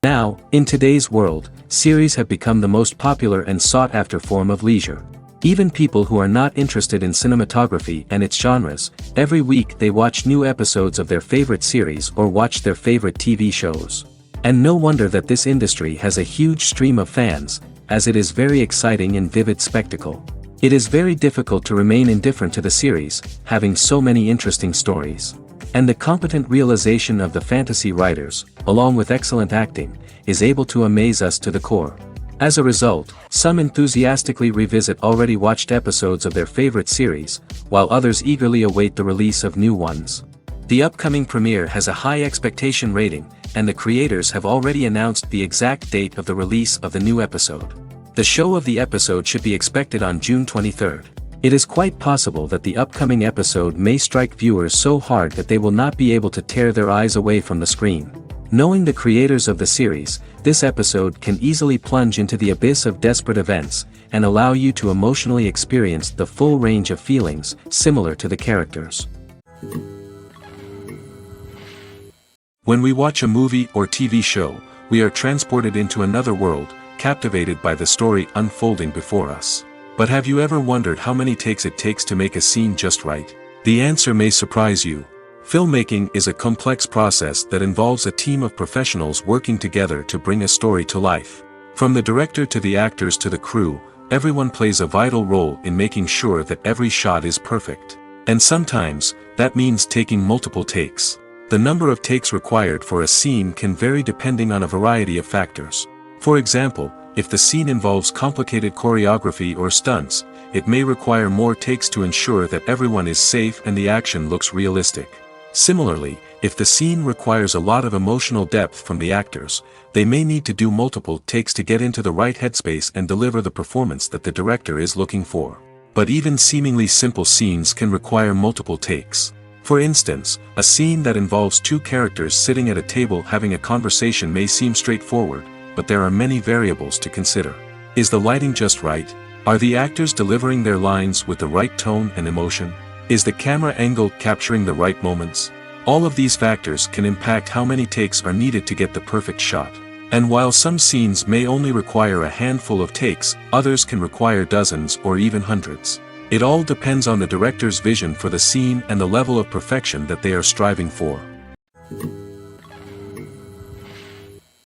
Now, in today's world, series have become the most popular and sought-after form of leisure. Even people who are not interested in cinematography and its genres, every week they watch new episodes of their favorite series or watch their favorite TV shows. And no wonder that this industry has a huge stream of fans, as it is very exciting and vivid spectacle. It is very difficult to remain indifferent to the series, having so many interesting stories. And the competent realization of the fantasy writers, along with excellent acting, is able to amaze us to the core. As a result, some enthusiastically revisit already watched episodes of their favorite series, while others eagerly await the release of new ones. The upcoming premiere has a high expectation rating, and the creators have already announced the exact date of the release of the new episode. The show of the episode should be expected on June 23rd. It is quite possible that the upcoming episode may strike viewers so hard that they will not be able to tear their eyes away from the screen. Knowing the creators of the series, this episode can easily plunge into the abyss of desperate events, and allow you to emotionally experience the full range of feelings, similar to the characters. When we watch a movie or TV show, we are transported into another world, captivated by the story unfolding before us. But have you ever wondered how many takes it takes to make a scene just right? The answer may surprise you. Filmmaking is a complex process that involves a team of professionals working together to bring a story to life. From the director to the actors to the crew, everyone plays a vital role in making sure that every shot is perfect. And sometimes, that means taking multiple takes. The number of takes required for a scene can vary depending on a variety of factors. For example, if the scene involves complicated choreography or stunts, it may require more takes to ensure that everyone is safe and the action looks realistic. Similarly, if the scene requires a lot of emotional depth from the actors, they may need to do multiple takes to get into the right headspace and deliver the performance that the director is looking for. But even seemingly simple scenes can require multiple takes. For instance, a scene that involves two characters sitting at a table having a conversation may seem straightforward, but there are many variables to consider. Is the lighting just right? Are the actors delivering their lines with the right tone and emotion? Is the camera angle capturing the right moments? All of these factors can impact how many takes are needed to get the perfect shot. And while some scenes may only require a handful of takes, others can require dozens or even hundreds. It all depends on the director's vision for the scene and the level of perfection that they are striving for.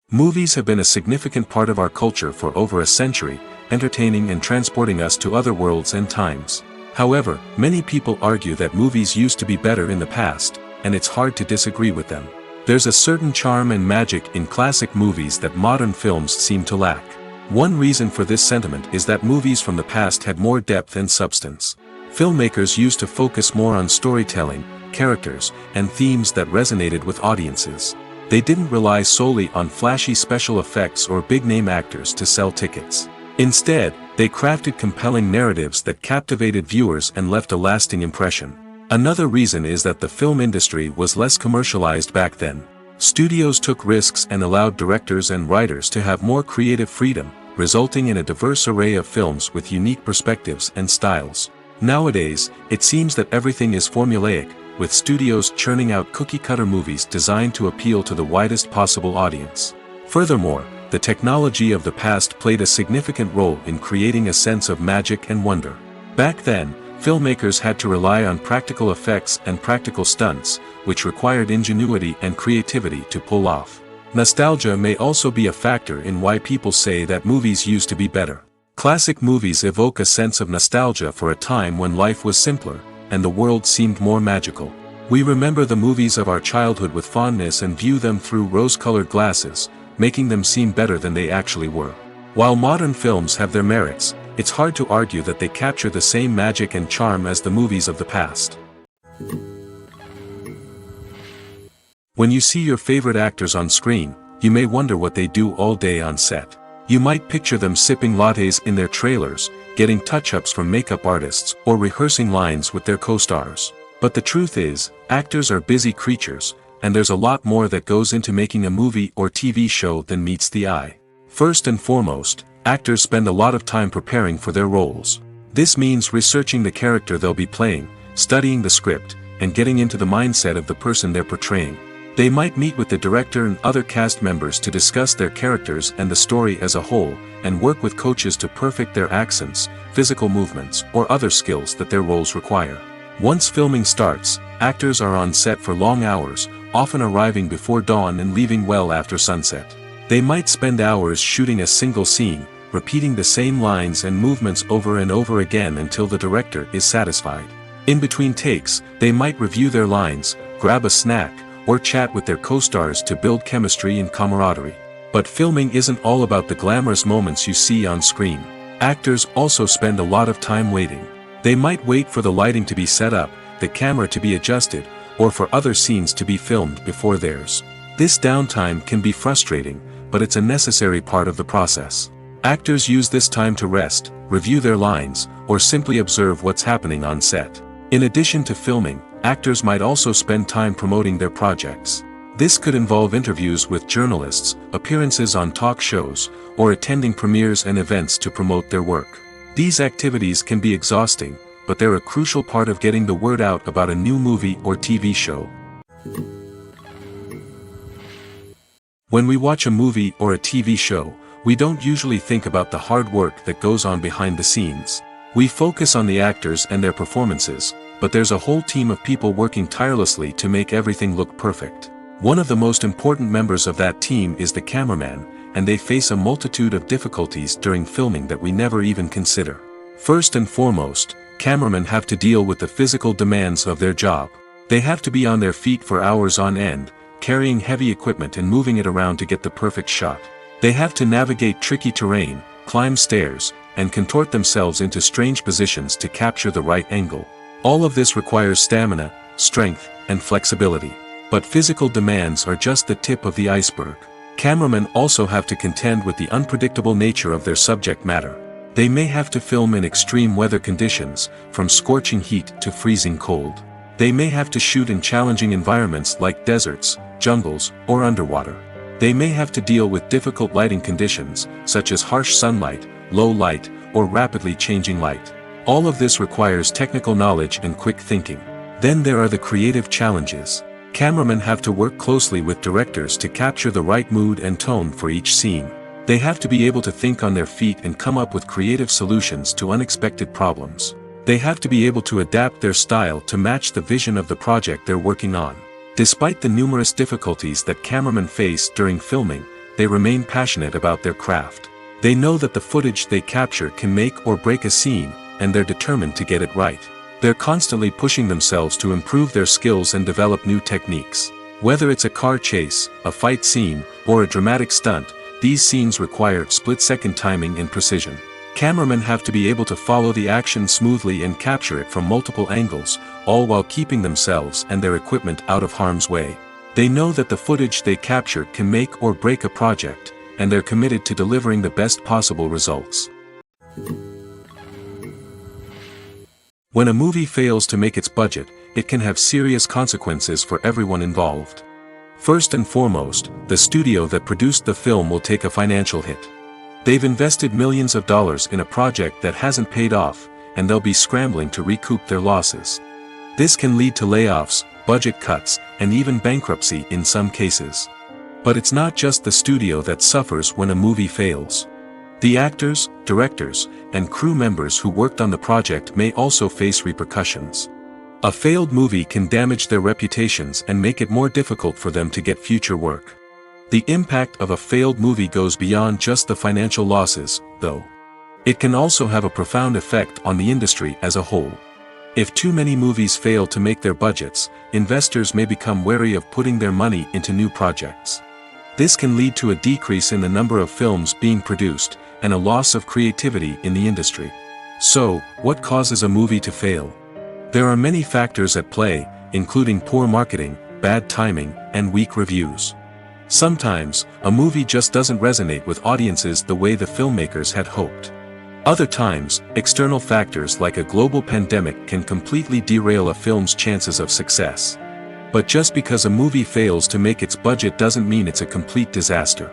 Movies have been a significant part of our culture for over a century, entertaining and transporting us to other worlds and times. However, many people argue that movies used to be better in the past, and it's hard to disagree with them. There's a certain charm and magic in classic movies that modern films seem to lack. One reason for this sentiment is that movies from the past had more depth and substance. Filmmakers used to focus more on storytelling, characters, and themes that resonated with audiences. They didn't rely solely on flashy special effects or big-name actors to sell tickets. Instead, they crafted compelling narratives that captivated viewers and left a lasting impression. Another reason is that the film industry was less commercialized back then. Studios took risks and allowed directors and writers to have more creative freedom, resulting in a diverse array of films with unique perspectives and styles. Nowadays, it seems that everything is formulaic, with studios churning out cookie-cutter movies designed to appeal to the widest possible audience. Furthermore, the technology of the past played a significant role in creating a sense of magic and wonder. Back then, filmmakers had to rely on practical effects and practical stunts, which required ingenuity and creativity to pull off. Nostalgia may also be a factor in why people say that movies used to be better. Classic movies evoke a sense of nostalgia for a time when life was simpler, and the world seemed more magical. We remember the movies of our childhood with fondness and view them through rose-colored glasses, making them seem better than they actually were. While modern films have their merits, it's hard to argue that they capture the same magic and charm as the movies of the past. When you see your favorite actors on screen, you may wonder what they do all day on set. You might picture them sipping lattes in their trailers, getting touch-ups from makeup artists, or rehearsing lines with their co-stars. But the truth is, actors are busy creatures, and there's a lot more that goes into making a movie or TV show than meets the eye. First and foremost, actors spend a lot of time preparing for their roles. This means researching the character they'll be playing, studying the script, and getting into the mindset of the person they're portraying. They might meet with the director and other cast members to discuss their characters and the story as a whole, and work with coaches to perfect their accents, physical movements, or other skills that their roles require. Once filming starts, actors are on set for long hours, often arriving before dawn and leaving well after sunset. They might spend hours shooting a single scene, repeating the same lines and movements over and over again until the director is satisfied. In between takes, they might review their lines, grab a snack, or chat with their co-stars to build chemistry and camaraderie. But filming isn't all about the glamorous moments you see on screen. Actors also spend a lot of time waiting. They might wait for the lighting to be set up, the camera to be adjusted, or for other scenes to be filmed before theirs. This downtime can be frustrating, but it's a necessary part of the process. Actors use this time to rest, review their lines, or simply observe what's happening on set. In addition to filming, actors might also spend time promoting their projects. This could involve interviews with journalists, appearances on talk shows, or attending premieres and events to promote their work. These activities can be exhausting, but they're a crucial part of getting the word out about a new movie or TV show. When we watch a movie or a TV show, we don't usually think about the hard work that goes on behind the scenes. We focus on the actors and their performances, but there's a whole team of people working tirelessly to make everything look perfect. One of the most important members of that team is the cameraman, and they face a multitude of difficulties during filming that we never even consider. First and foremost, cameramen have to deal with the physical demands of their job. They have to be on their feet for hours on end, carrying heavy equipment and moving it around to get the perfect shot. They have to navigate tricky terrain, climb stairs, and contort themselves into strange positions to capture the right angle. All of this requires stamina, strength, and flexibility. But physical demands are just the tip of the iceberg. Cameramen also have to contend with the unpredictable nature of their subject matter. They may have to film in extreme weather conditions, from scorching heat to freezing cold. They may have to shoot in challenging environments like deserts, jungles, or underwater. They may have to deal with difficult lighting conditions, such as harsh sunlight, low light, or rapidly changing light. All of this requires technical knowledge and quick thinking. Then there are the creative challenges. Cameramen have to work closely with directors to capture the right mood and tone for each scene. They have to be able to think on their feet and come up with creative solutions to unexpected problems. They have to be able to adapt their style to match the vision of the project they're working on. Despite the numerous difficulties that cameramen face during filming, they remain passionate about their craft. They know that the footage they capture can make or break a scene, and they're determined to get it right. They're constantly pushing themselves to improve their skills and develop new techniques. Whether it's a car chase, a fight scene, or a dramatic stunt, these scenes require split-second timing and precision. Cameramen have to be able to follow the action smoothly and capture it from multiple angles, all while keeping themselves and their equipment out of harm's way. They know that the footage they capture can make or break a project, and they're committed to delivering the best possible results. When a movie fails to make its budget, it can have serious consequences for everyone involved. First and foremost, the studio that produced the film will take a financial hit. They've invested millions of dollars in a project that hasn't paid off, and they'll be scrambling to recoup their losses. This can lead to layoffs, budget cuts, and even bankruptcy in some cases. But it's not just the studio that suffers when a movie fails. The actors, directors, and crew members who worked on the project may also face repercussions. A failed movie can damage their reputations and make it more difficult for them to get future work. The impact of a failed movie goes beyond just the financial losses, though. It can also have a profound effect on the industry as a whole. If too many movies fail to make their budgets, investors may become wary of putting their money into new projects. This can lead to a decrease in the number of films being produced, and a loss of creativity in the industry. So, what causes a movie to fail? There are many factors at play, including poor marketing, bad timing, and weak reviews. Sometimes, a movie just doesn't resonate with audiences the way the filmmakers had hoped. Other times, external factors like a global pandemic can completely derail a film's chances of success. But just because a movie fails to make its budget doesn't mean it's a complete disaster.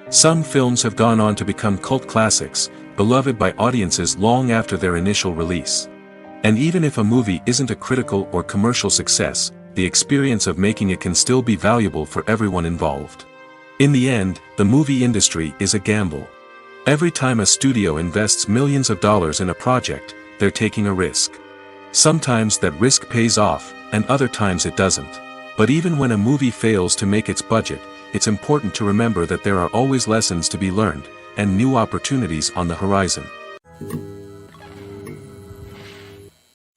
Some films have gone on to become cult classics, beloved by audiences long after their initial release. And even if a movie isn't a critical or commercial success, the experience of making it can still be valuable for everyone involved. In the end, the movie industry is a gamble. Every time a studio invests millions of dollars in a project, they're taking a risk. Sometimes that risk pays off, and other times it doesn't. But even when a movie fails to make its budget, it's important to remember that there are always lessons to be learned, and new opportunities on the horizon.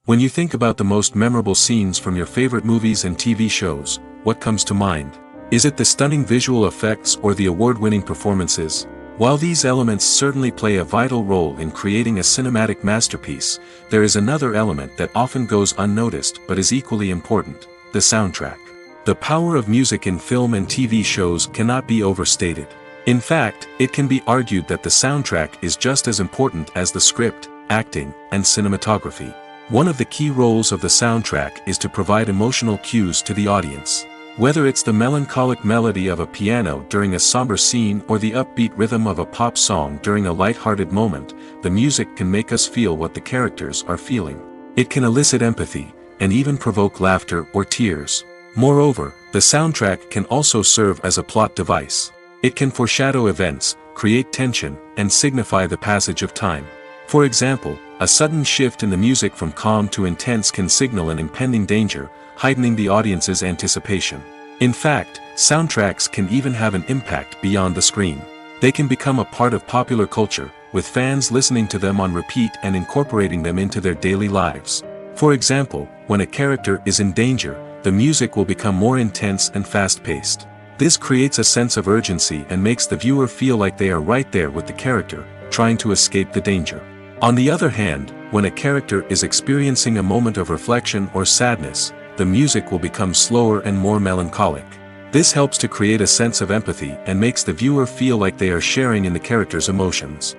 When you think about the most memorable scenes from your favorite movies and TV shows, what comes to mind? Is it the stunning visual effects or the award-winning performances? While these elements certainly play a vital role in creating a cinematic masterpiece, there is another element that often goes unnoticed but is equally important: the soundtrack. The power of music in film and TV shows cannot be overstated. In fact, it can be argued that the soundtrack is just as important as the script, acting, and cinematography. One of the key roles of the soundtrack is to provide emotional cues to the audience. Whether it's the melancholic melody of a piano during a somber scene or the upbeat rhythm of a pop song during a light-hearted moment, the music can make us feel what the characters are feeling. It can elicit empathy, and even provoke laughter or tears. Moreover, the soundtrack can also serve as a plot device. It can foreshadow events, create tension, and signify the passage of time. For example, a sudden shift in the music from calm to intense can signal an impending danger, heightening the audience's anticipation. In fact, soundtracks can even have an impact beyond the screen. They can become a part of popular culture, with fans listening to them on repeat and incorporating them into their daily lives. For example, when a character is in danger, the music will become more intense and fast-paced. This creates a sense of urgency and makes the viewer feel like they are right there with the character, trying to escape the danger. On the other hand, when a character is experiencing a moment of reflection or sadness, the music will become slower and more melancholic. This helps to create a sense of empathy and makes the viewer feel like they are sharing in the character's emotions.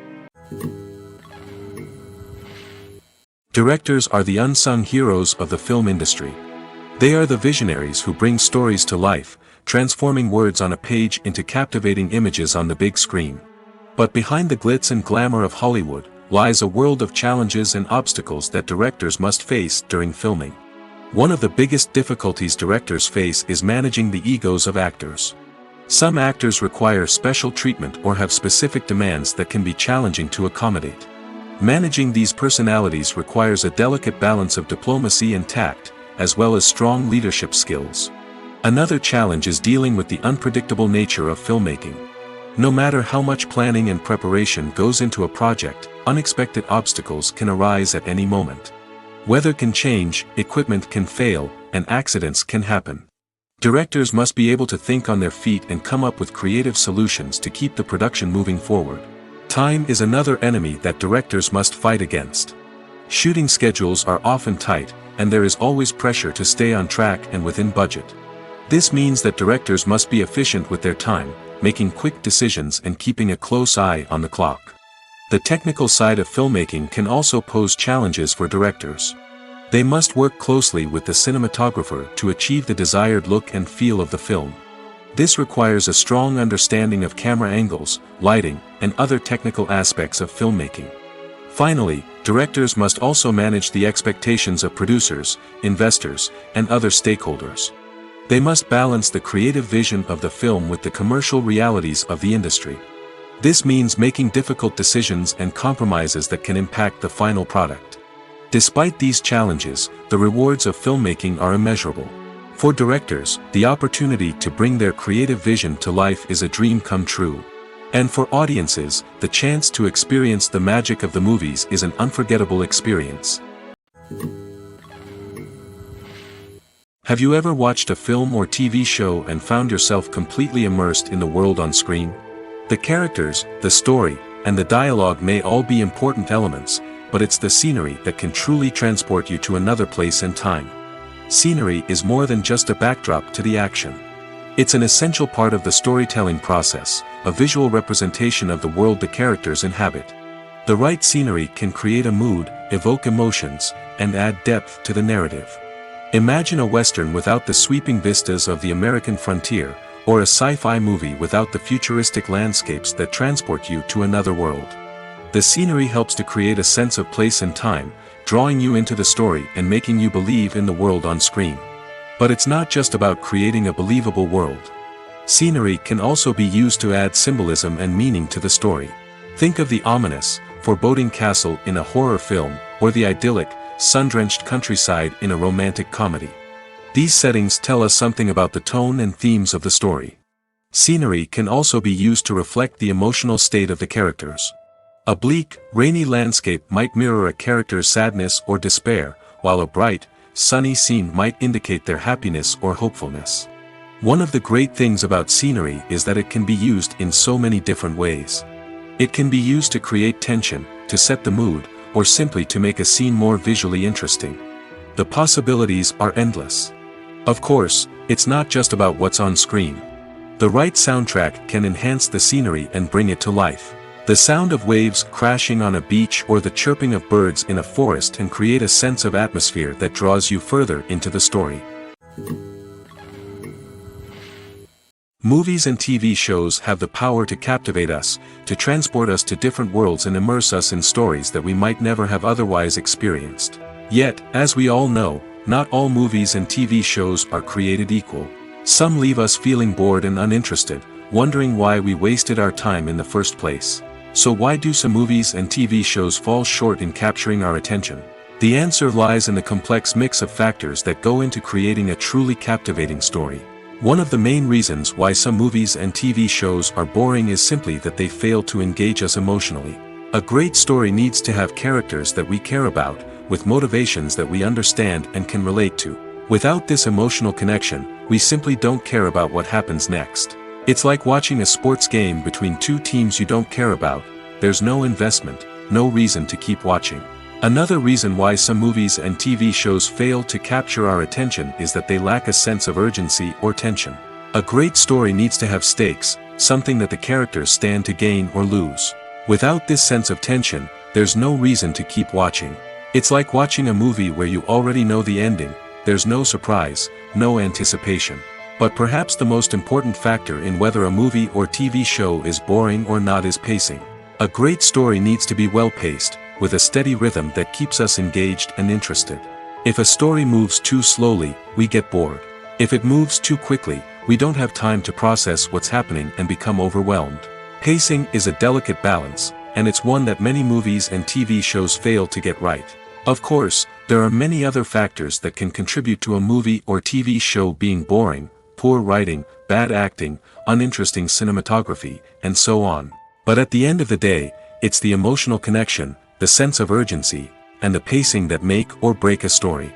Directors are the unsung heroes of the film industry. They are the visionaries who bring stories to life, transforming words on a page into captivating images on the big screen. But behind the glitz and glamour of Hollywood lies a world of challenges and obstacles that directors must face during filming. One of the biggest difficulties directors face is managing the egos of actors. Some actors require special treatment or have specific demands that can be challenging to accommodate. Managing these personalities requires a delicate balance of diplomacy and tact, as well as strong leadership skills. Another challenge is dealing with the unpredictable nature of filmmaking. No matter how much planning and preparation goes into a project, unexpected obstacles can arise at any moment. Weather can change, equipment can fail, and accidents can happen. Directors must be able to think on their feet and come up with creative solutions to keep the production moving forward. Time is another enemy that directors must fight against. Shooting schedules are often tight, and there is always pressure to stay on track and within budget. This means that directors must be efficient with their time, making quick decisions and keeping a close eye on the clock. The technical side of filmmaking can also pose challenges for directors. They must work closely with the cinematographer to achieve the desired look and feel of the film. This requires a strong understanding of camera angles, lighting, and other technical aspects of filmmaking. Finally, directors must also manage the expectations of producers, investors, and other stakeholders. They must balance the creative vision of the film with the commercial realities of the industry. This means making difficult decisions and compromises that can impact the final product. Despite these challenges, the rewards of filmmaking are immeasurable. For directors, the opportunity to bring their creative vision to life is a dream come true. And for audiences, the chance to experience the magic of the movies is an unforgettable experience. Have you ever watched a film or TV show and found yourself completely immersed in the world on screen? The characters, the story, and the dialogue may all be important elements, but it's the scenery that can truly transport you to another place and time. Scenery is more than just a backdrop to the action. It's an essential part of the storytelling process, a visual representation of the world the characters inhabit. The right scenery can create a mood, evoke emotions, and add depth to the narrative. Imagine a Western without the sweeping vistas of the American frontier, or a sci-fi movie without the futuristic landscapes that transport you to another world. The scenery helps to create a sense of place and time, drawing you into the story and making you believe in the world on screen. But it's not just about creating a believable world. Scenery can also be used to add symbolism and meaning to the story. Think of the ominous, foreboding castle in a horror film, or the idyllic, sun-drenched countryside in a romantic comedy. These settings tell us something about the tone and themes of the story. Scenery can also be used to reflect the emotional state of the characters. A bleak, rainy landscape might mirror a character's sadness or despair, while a bright, sunny scene might indicate their happiness or hopefulness. One of the great things about scenery is that it can be used in so many different ways. It can be used to create tension, to set the mood, or simply to make a scene more visually interesting. The possibilities are endless. Of course, it's not just about what's on screen. The right soundtrack can enhance the scenery and bring it to life. The sound of waves crashing on a beach or the chirping of birds in a forest can create a sense of atmosphere that draws you further into the story. Movies and TV shows have the power to captivate us, to transport us to different worlds and immerse us in stories that we might never have otherwise experienced. Yet, as we all know, not all movies and TV shows are created equal. Some leave us feeling bored and uninterested, wondering why we wasted our time in the first place. So why do some movies and TV shows fall short in capturing our attention? The answer lies in the complex mix of factors that go into creating a truly captivating story. One of the main reasons why some movies and TV shows are boring is simply that they fail to engage us emotionally. A great story needs to have characters that we care about, with motivations that we understand and can relate to. Without this emotional connection, we simply don't care about what happens next. It's like watching a sports game between two teams you don't care about. There's no investment, no reason to keep watching. Another reason why some movies and TV shows fail to capture our attention is that they lack a sense of urgency or tension. A great story needs to have stakes, something that the characters stand to gain or lose. Without this sense of tension, there's no reason to keep watching. It's like watching a movie where you already know the ending. There's no surprise, no anticipation. But perhaps the most important factor in whether a movie or TV show is boring or not is pacing. A great story needs to be well-paced, with a steady rhythm that keeps us engaged and interested. If a story moves too slowly, we get bored. If it moves too quickly, we don't have time to process what's happening and become overwhelmed. Pacing is a delicate balance, and it's one that many movies and TV shows fail to get right. Of course, there are many other factors that can contribute to a movie or TV show being boring: poor writing, bad acting, uninteresting cinematography, and so on. But at the end of the day, it's the emotional connection, the sense of urgency, and the pacing that make or break a story.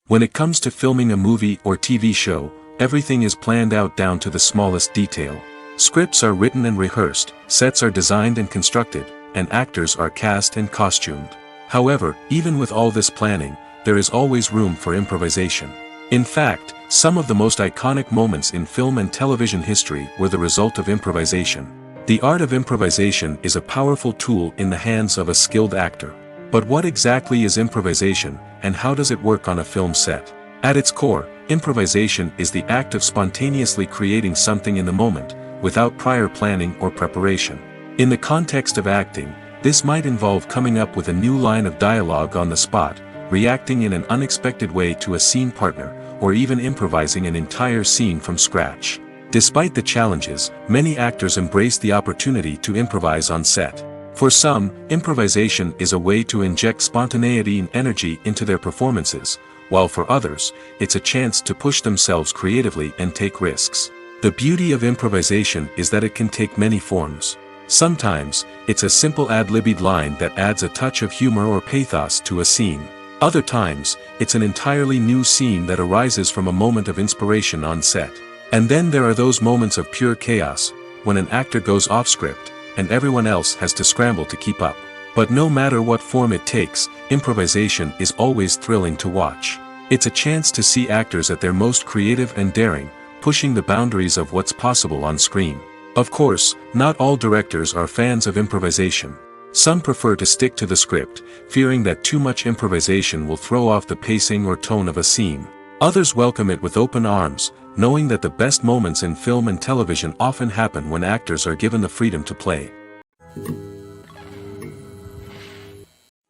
When it comes to filming a movie or TV show, everything is planned out down to the smallest detail. Scripts are written and rehearsed, sets are designed and constructed, and actors are cast and costumed. However, even with all this planning, there is always room for improvisation. In fact, some of the most iconic moments in film and television history were the result of improvisation. The art of improvisation is a powerful tool in the hands of a skilled actor. But what exactly is improvisation, and how does it work on a film set? At its core, improvisation is the act of spontaneously creating something in the moment, without prior planning or preparation. In the context of acting, this might involve coming up with a new line of dialogue on the spot, reacting in an unexpected way to a scene partner, or even improvising an entire scene from scratch. Despite the challenges, many actors embrace the opportunity to improvise on set. For some, improvisation is a way to inject spontaneity and energy into their performances, while for others, it's a chance to push themselves creatively and take risks. The beauty of improvisation is that it can take many forms. Sometimes, it's a simple ad-libbed line that adds a touch of humor or pathos to a scene. Other times, it's an entirely new scene that arises from a moment of inspiration on set. And then there are those moments of pure chaos, when an actor goes off script, and everyone else has to scramble to keep up. But no matter what form it takes, improvisation is always thrilling to watch. It's a chance to see actors at their most creative and daring, pushing the boundaries of what's possible on screen. Of course, not all directors are fans of improvisation. Some prefer to stick to the script, fearing that too much improvisation will throw off the pacing or tone of a scene. Others welcome it with open arms, knowing that the best moments in film and television often happen when actors are given the freedom to play.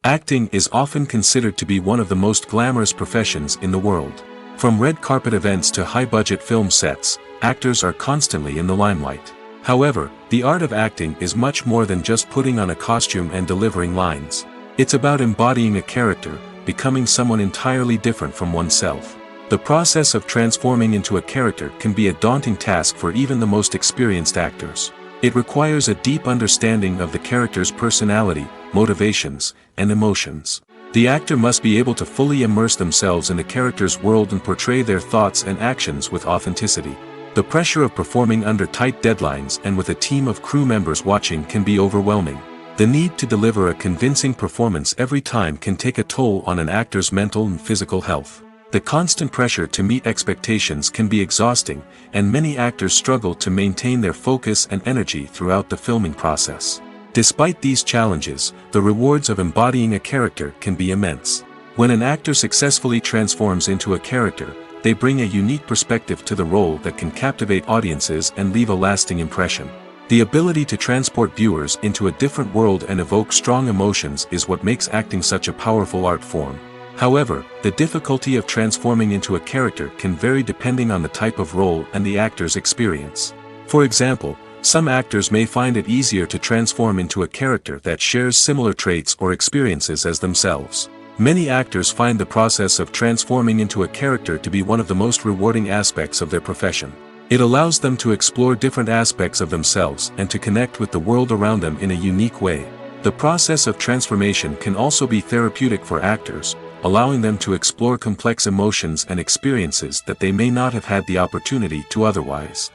Acting is often considered to be one of the most glamorous professions in the world. From red carpet events to high-budget film sets, actors are constantly in the limelight. However, the art of acting is much more than just putting on a costume and delivering lines. It's about embodying a character, becoming someone entirely different from oneself. The process of transforming into a character can be a daunting task for even the most experienced actors. It requires a deep understanding of the character's personality, motivations, and emotions. The actor must be able to fully immerse themselves in the character's world and portray their thoughts and actions with authenticity. The pressure of performing under tight deadlines and with a team of crew members watching can be overwhelming. The need to deliver a convincing performance every time can take a toll on an actor's mental and physical health. The constant pressure to meet expectations can be exhausting, and many actors struggle to maintain their focus and energy throughout the filming process. Despite these challenges, the rewards of embodying a character can be immense. When an actor successfully transforms into a character, they bring a unique perspective to the role that can captivate audiences and leave a lasting impression. The ability to transport viewers into a different world and evoke strong emotions is what makes acting such a powerful art form. However, the difficulty of transforming into a character can vary depending on the type of role and the actor's experience. For example, some actors may find it easier to transform into a character that shares similar traits or experiences as themselves. Many actors find the process of transforming into a character to be one of the most rewarding aspects of their profession. It allows them to explore different aspects of themselves and to connect with the world around them in a unique way. The process of transformation can also be therapeutic for actors, allowing them to explore complex emotions and experiences that they may not have had the opportunity to otherwise.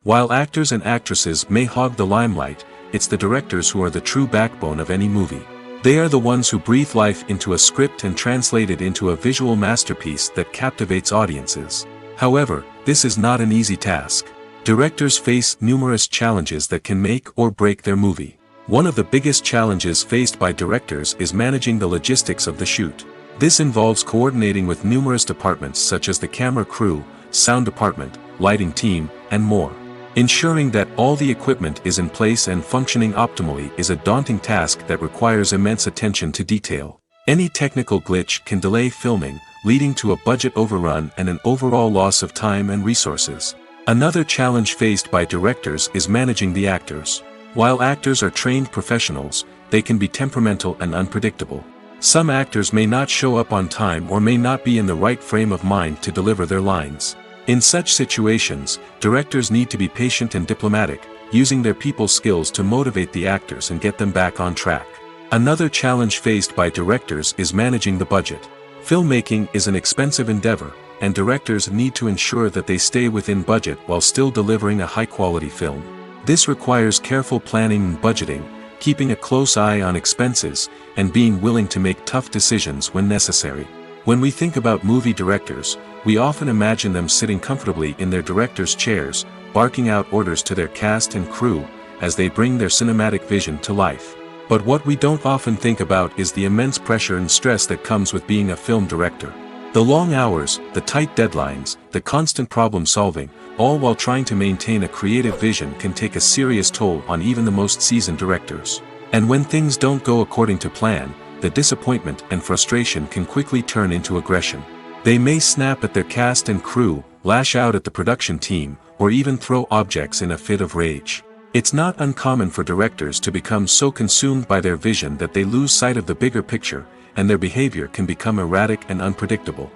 While actors and actresses may hog the limelight, it's the directors who are the true backbone of any movie. They are the ones who breathe life into a script and translate it into a visual masterpiece that captivates audiences. However, this is not an easy task. Directors face numerous challenges that can make or break their movie. One of the biggest challenges faced by directors is managing the logistics of the shoot. This involves coordinating with numerous departments such as the camera crew, sound department, lighting team, and more. Ensuring that all the equipment is in place and functioning optimally is a daunting task that requires immense attention to detail. Any technical glitch can delay filming, leading to a budget overrun and an overall loss of time and resources. Another challenge faced by directors is managing the actors. While actors are trained professionals, they can be temperamental and unpredictable. Some actors may not show up on time or may not be in the right frame of mind to deliver their lines. In such situations, directors need to be patient and diplomatic, using their people skills to motivate the actors and get them back on track. Another challenge faced by directors is managing the budget. Filmmaking is an expensive endeavor, and directors need to ensure that they stay within budget while still delivering a high-quality film. This requires careful planning and budgeting, keeping a close eye on expenses, and being willing to make tough decisions when necessary. When we think about movie directors, we often imagine them sitting comfortably in their director's chairs, barking out orders to their cast and crew, as they bring their cinematic vision to life. But what we don't often think about is the immense pressure and stress that comes with being a film director. The long hours, the tight deadlines, the constant problem solving, all while trying to maintain a creative vision can take a serious toll on even the most seasoned directors. And when things don't go according to plan, the disappointment and frustration can quickly turn into aggression. They may snap at their cast and crew, lash out at the production team, or even throw objects in a fit of rage. It's not uncommon for directors to become so consumed by their vision that they lose sight of the bigger picture, and their behavior can become erratic and unpredictable.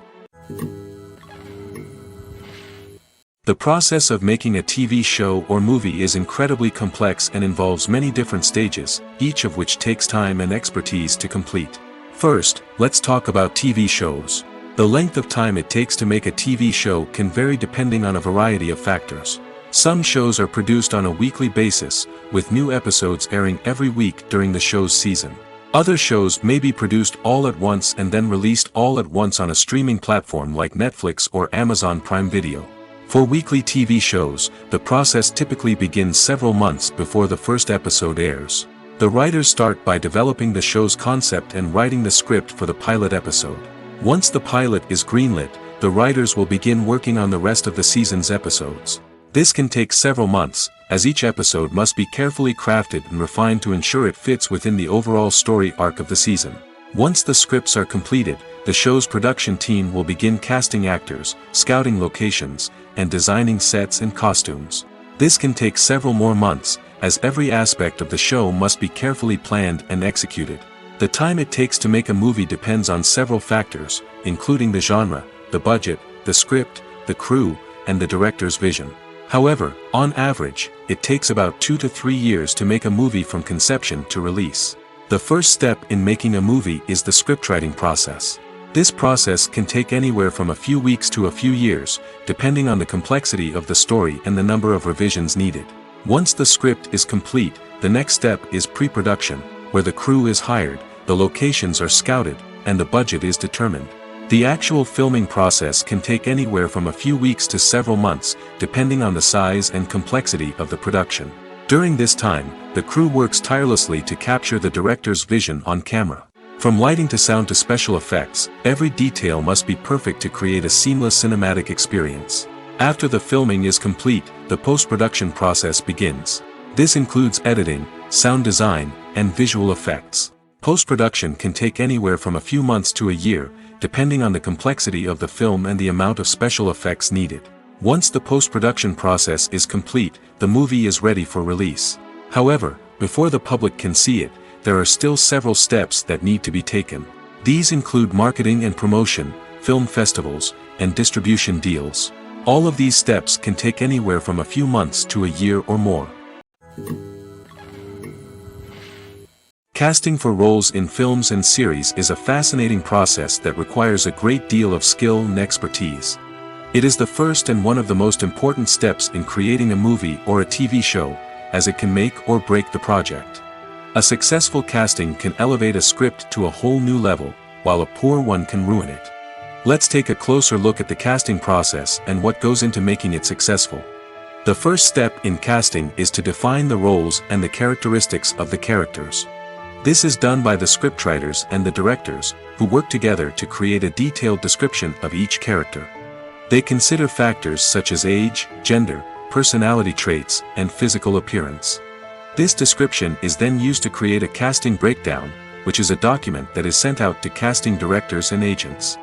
The process of making a TV show or movie is incredibly complex and involves many different stages, each of which takes time and expertise to complete. First, let's talk about TV shows. The length of time it takes to make a TV show can vary depending on a variety of factors. Some shows are produced on a weekly basis, with new episodes airing every week during the show's season. Other shows may be produced all at once and then released all at once on a streaming platform like Netflix or Amazon Prime Video. For weekly TV shows, the process typically begins several months before the first episode airs. The writers start by developing the show's concept and writing the script for the pilot episode. Once the pilot is greenlit, the writers will begin working on the rest of the season's episodes. This can take several months, as each episode must be carefully crafted and refined to ensure it fits within the overall story arc of the season. Once the scripts are completed, the show's production team will begin casting actors, scouting locations, and designing sets and costumes. This can take several more months, as every aspect of the show must be carefully planned and executed. The time it takes to make a movie depends on several factors, including the genre, the budget, the script, the crew, and the director's vision. However, on average, it takes about 2 to 3 years to make a movie from conception to release. The first step in making a movie is the scriptwriting process. This process can take anywhere from a few weeks to a few years, depending on the complexity of the story and the number of revisions needed. Once the script is complete, the next step is pre-production, where the crew is hired, the locations are scouted, and the budget is determined. The actual filming process can take anywhere from a few weeks to several months, depending on the size and complexity of the production. During this time, the crew works tirelessly to capture the director's vision on camera. From lighting to sound to special effects, every detail must be perfect to create a seamless cinematic experience. After the filming is complete, the post-production process begins. This includes editing, sound design, and visual effects. Post-production can take anywhere from a few months to a year, depending on the complexity of the film and the amount of special effects needed. Once the post-production process is complete, the movie is ready for release. However, before the public can see it, there are still several steps that need to be taken. These include marketing and promotion, film festivals, and distribution deals. All of these steps can take anywhere from a few months to a year or more. Casting for roles in films and series is a fascinating process that requires a great deal of skill and expertise. It is the first and one of the most important steps in creating a movie or a TV show, as it can make or break the project. A successful casting can elevate a script to a whole new level, while a poor one can ruin it. Let's take a closer look at the casting process and what goes into making it successful. The first step in casting is to define the roles and the characteristics of the characters. This is done by the scriptwriters and the directors, who work together to create a detailed description of each character. They consider factors such as age, gender, personality traits, and physical appearance. This description is then used to create a casting breakdown, which is a document that is sent out to casting directors and agents.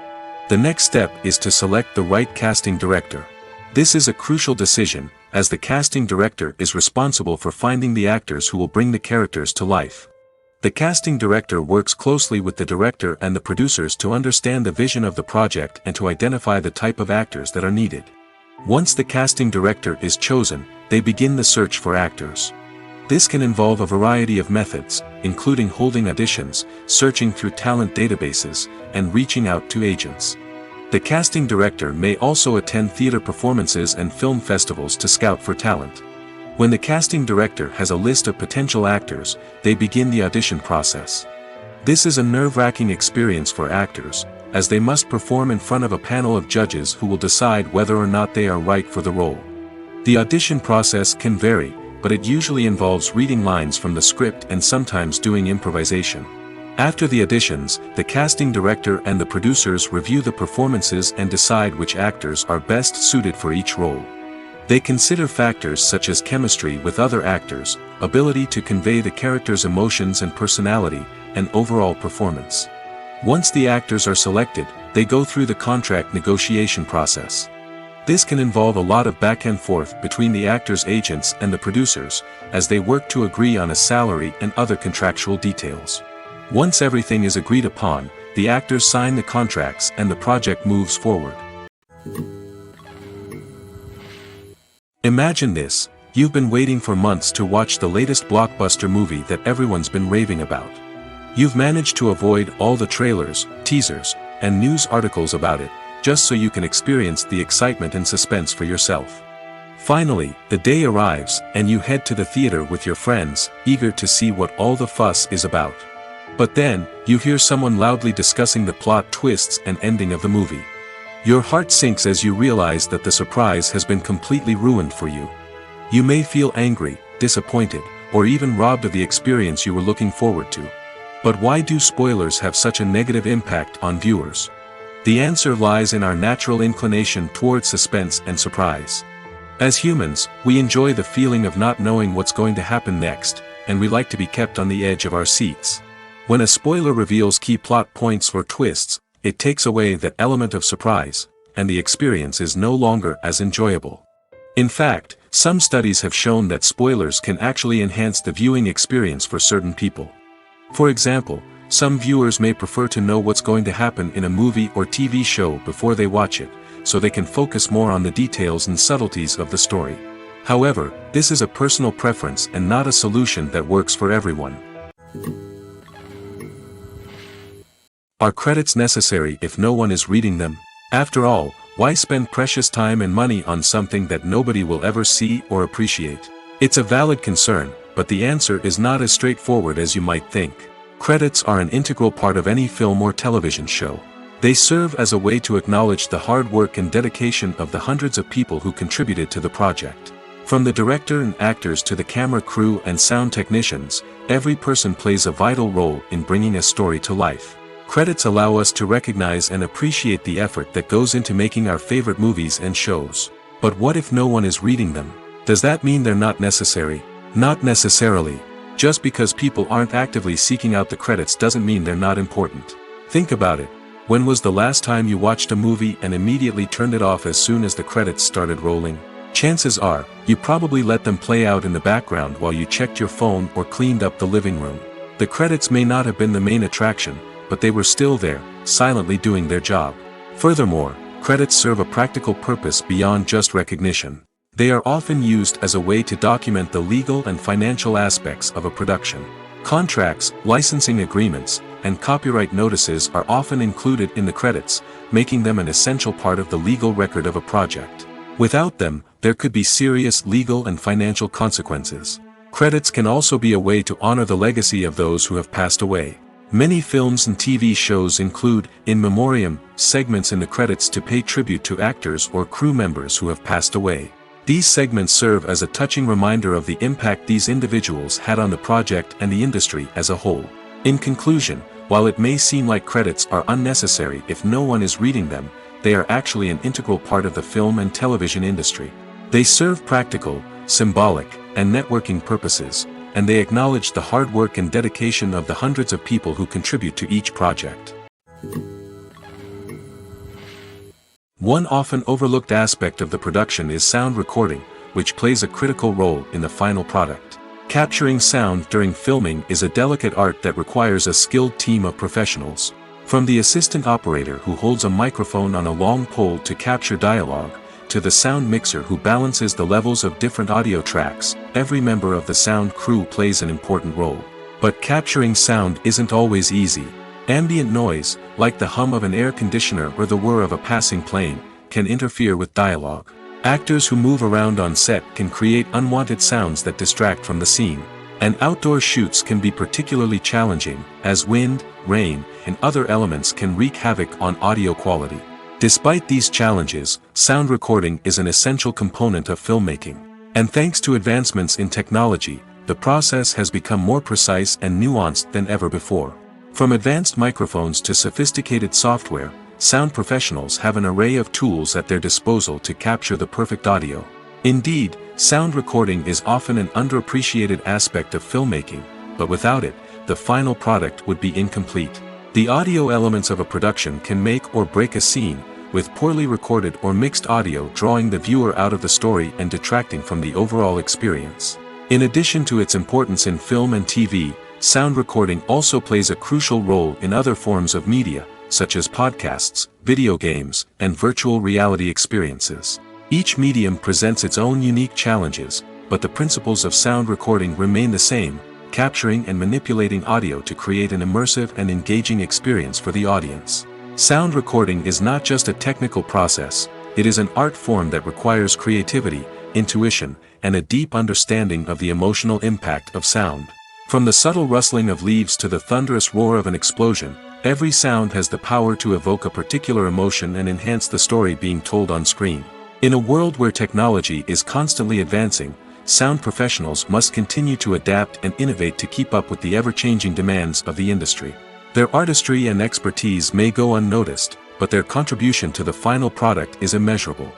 The next step is to select the right casting director. This is a crucial decision, as the casting director is responsible for finding the actors who will bring the characters to life. The casting director works closely with the director and the producers to understand the vision of the project and to identify the type of actors that are needed. Once the casting director is chosen, they begin the search for actors. This can involve a variety of methods, including holding auditions, searching through talent databases, and reaching out to agents. The casting director may also attend theater performances and film festivals to scout for talent. When the casting director has a list of potential actors, they begin the audition process. This is a nerve-wracking experience for actors, as they must perform in front of a panel of judges who will decide whether or not they are right for the role. The audition process can vary, but it usually involves reading lines from the script and sometimes doing improvisation. After the auditions, the casting director and the producers review the performances and decide which actors are best suited for each role. They consider factors such as chemistry with other actors, ability to convey the character's emotions and personality, and overall performance. Once the actors are selected, they go through the contract negotiation process. This can involve a lot of back and forth between the actors' agents and the producers, as they work to agree on a salary and other contractual details. Once everything is agreed upon, the actors sign the contracts and the project moves forward. Imagine this: you've been waiting for months to watch the latest blockbuster movie that everyone's been raving about. You've managed to avoid all the trailers, teasers, and news articles about it, just so you can experience the excitement and suspense for yourself. Finally, the day arrives, and you head to the theater with your friends, eager to see what all the fuss is about. But then, you hear someone loudly discussing the plot twists and ending of the movie. Your heart sinks as you realize that the surprise has been completely ruined for you. You may feel angry, disappointed, or even robbed of the experience you were looking forward to. But why do spoilers have such a negative impact on viewers? The answer lies in our natural inclination towards suspense and surprise. As humans, we enjoy the feeling of not knowing what's going to happen next, and we like to be kept on the edge of our seats. When a spoiler reveals key plot points or twists, it takes away that element of surprise, and the experience is no longer as enjoyable. In fact, some studies have shown that spoilers can actually enhance the viewing experience for certain people. For example, some viewers may prefer to know what's going to happen in a movie or TV show before they watch it, so they can focus more on the details and subtleties of the story. However, this is a personal preference and not a solution that works for everyone. Are credits necessary if no one is reading them? After all, why spend precious time and money on something that nobody will ever see or appreciate? It's a valid concern, but the answer is not as straightforward as you might think. Credits are an integral part of any film or television show. They serve as a way to acknowledge the hard work and dedication of the hundreds of people who contributed to the project. From the director and actors to the camera crew and sound technicians, every person plays a vital role in bringing a story to life. Credits allow us to recognize and appreciate the effort that goes into making our favorite movies and shows. But what if no one is reading them? Does that mean they're not necessary? Not necessarily. Just because people aren't actively seeking out the credits doesn't mean they're not important. Think about it. When was the last time you watched a movie and immediately turned it off as soon as the credits started rolling? Chances are, you probably let them play out in the background while you checked your phone or cleaned up the living room. The credits may not have been the main attraction, but they were still there, silently doing their job. Furthermore, credits serve a practical purpose beyond just recognition. They are often used as a way to document the legal and financial aspects of a production. Contracts, licensing agreements, and copyright notices are often included in the credits, making them an essential part of the legal record of a project. Without them, there could be serious legal and financial consequences. Credits can also be a way to honor the legacy of those who have passed away. Many films and TV shows include in memoriam segments in the credits to pay tribute to actors or crew members who have passed away. These segments serve as a touching reminder of the impact these individuals had on the project and the industry as a whole. In conclusion, while it may seem like credits are unnecessary if no one is reading them, they are actually an integral part of the film and television industry. They serve practical, symbolic, and networking purposes, and they acknowledge the hard work and dedication of the hundreds of people who contribute to each project. One often overlooked aspect of the production is sound recording, which plays a critical role in the final product. Capturing sound during filming is a delicate art that requires a skilled team of professionals. From the assistant operator who holds a microphone on a long pole to capture dialogue, to the sound mixer who balances the levels of different audio tracks, every member of the sound crew plays an important role. But capturing sound isn't always easy. Ambient noise, like the hum of an air conditioner or the whir of a passing plane, can interfere with dialogue. Actors who move around on set can create unwanted sounds that distract from the scene. And outdoor shoots can be particularly challenging, as wind, rain, and other elements can wreak havoc on audio quality. Despite these challenges, sound recording is an essential component of filmmaking. And thanks to advancements in technology, the process has become more precise and nuanced than ever before. From advanced microphones to sophisticated software, sound professionals have an array of tools at their disposal to capture the perfect audio. Indeed, sound recording is often an underappreciated aspect of filmmaking, but without it, the final product would be incomplete. The audio elements of a production can make or break a scene, with poorly recorded or mixed audio drawing the viewer out of the story and detracting from the overall experience. In addition to its importance in film and TV, sound recording also plays a crucial role in other forms of media, such as podcasts, video games, and virtual reality experiences. Each medium presents its own unique challenges, but the principles of sound recording remain the same, capturing and manipulating audio to create an immersive and engaging experience for the audience. Sound recording is not just a technical process, it is an art form that requires creativity, intuition, and a deep understanding of the emotional impact of sound. From the subtle rustling of leaves to the thunderous roar of an explosion, every sound has the power to evoke a particular emotion and enhance the story being told on screen. In a world where technology is constantly advancing, sound professionals must continue to adapt and innovate to keep up with the ever-changing demands of the industry. Their artistry and expertise may go unnoticed, but their contribution to the final product is immeasurable.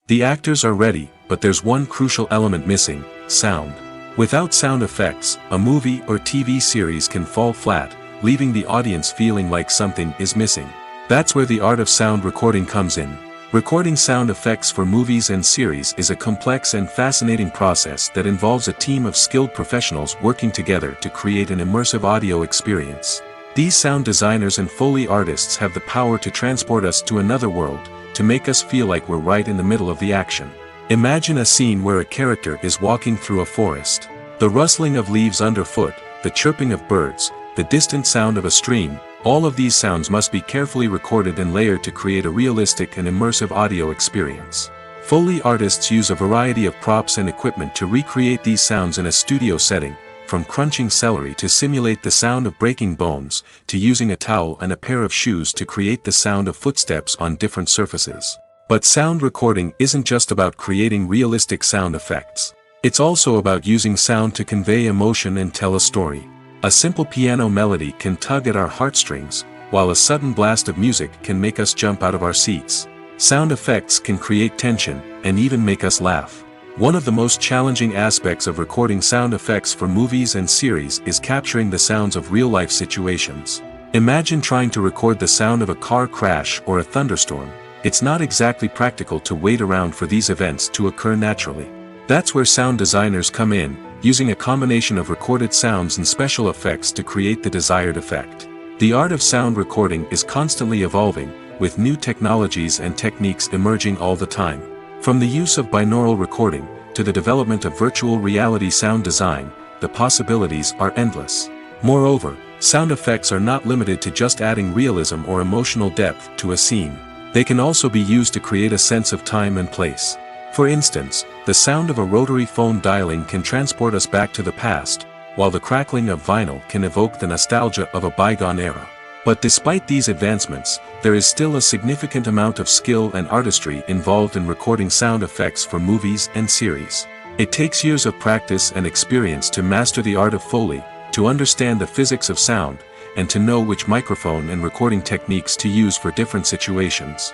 The actors are ready, but there's one crucial element missing: sound. Without sound effects, a movie or TV series can fall flat, leaving the audience feeling like something is missing. That's where the art of sound recording comes in. Recording sound effects for movies and series is a complex and fascinating process that involves a team of skilled professionals working together to create an immersive audio experience. These sound designers and Foley artists have the power to transport us to another world, to make us feel like we're right in the middle of the action. Imagine a scene where a character is walking through a forest. The rustling of leaves underfoot, the chirping of birds, the distant sound of a stream, all of these sounds must be carefully recorded and layered to create a realistic and immersive audio experience. Foley artists use a variety of props and equipment to recreate these sounds in a studio setting, from crunching celery to simulate the sound of breaking bones, to using a towel and a pair of shoes to create the sound of footsteps on different surfaces. But sound recording isn't just about creating realistic sound effects. It's also about using sound to convey emotion and tell a story. A simple piano melody can tug at our heartstrings, while a sudden blast of music can make us jump out of our seats. Sound effects can create tension, and even make us laugh. One of the most challenging aspects of recording sound effects for movies and series is capturing the sounds of real-life situations. Imagine trying to record the sound of a car crash or a thunderstorm. It's not exactly practical to wait around for these events to occur naturally. That's where sound designers come in, using a combination of recorded sounds and special effects to create the desired effect. The art of sound recording is constantly evolving, with new technologies and techniques emerging all the time. From the use of binaural recording, to the development of virtual reality sound design, the possibilities are endless. Moreover, sound effects are not limited to just adding realism or emotional depth to a scene. They can also be used to create a sense of time and place. For instance, the sound of a rotary phone dialing can transport us back to the past, while the crackling of vinyl can evoke the nostalgia of a bygone era. But despite these advancements, there is still a significant amount of skill and artistry involved in recording sound effects for movies and series. It takes years of practice and experience to master the art of Foley, to understand the physics of sound, and to know which microphone and recording techniques to use for different situations.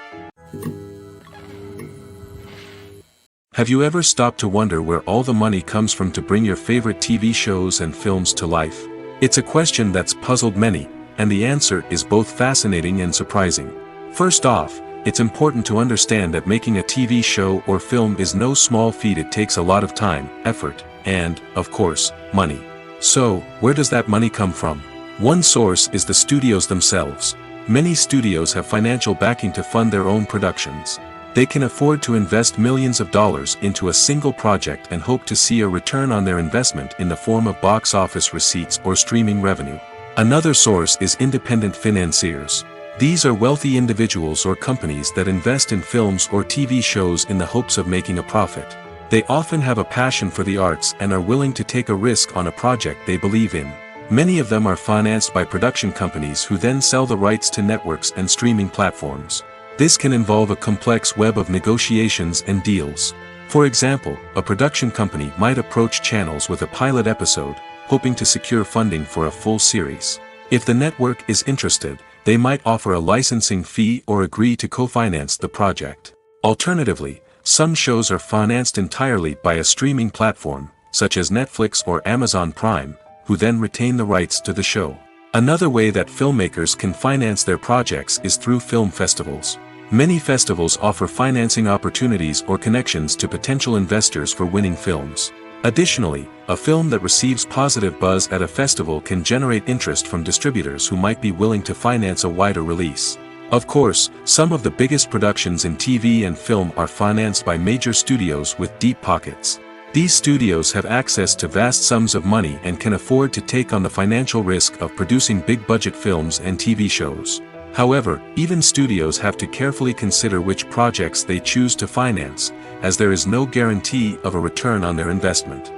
Have you ever stopped to wonder where all the money comes from to bring your favorite TV shows and films to life? It's a question that's puzzled many, and the answer is both fascinating and surprising. First off, it's important to understand that making a TV show or film is no small feat. It takes a lot of time, effort, and, of course, money. So, where does that money come from? One source is the studios themselves. Many studios have financial backing to fund their own productions. They can afford to invest millions of dollars into a single project and hope to see a return on their investment in the form of box office receipts or streaming revenue. Another source is independent financiers. These are wealthy individuals or companies that invest in films or TV shows in the hopes of making a profit. They often have a passion for the arts and are willing to take a risk on a project they believe in. Many of them are financed by production companies who then sell the rights to networks and streaming platforms. This can involve a complex web of negotiations and deals. For example, a production company might approach channels with a pilot episode, hoping to secure funding for a full series. If the network is interested, they might offer a licensing fee or agree to co-finance the project. Alternatively, some shows are financed entirely by a streaming platform, such as Netflix or Amazon Prime, who then retain the rights to the show. Another way that filmmakers can finance their projects is through film festivals. Many festivals offer financing opportunities or connections to potential investors for winning films. Additionally, a film that receives positive buzz at a festival can generate interest from distributors who might be willing to finance a wider release. Of course, some of the biggest productions in TV and film are financed by major studios with deep pockets. These studios have access to vast sums of money and can afford to take on the financial risk of producing big-budget films and TV shows. However, even studios have to carefully consider which projects they choose to finance, as there is no guarantee of a return on their investment.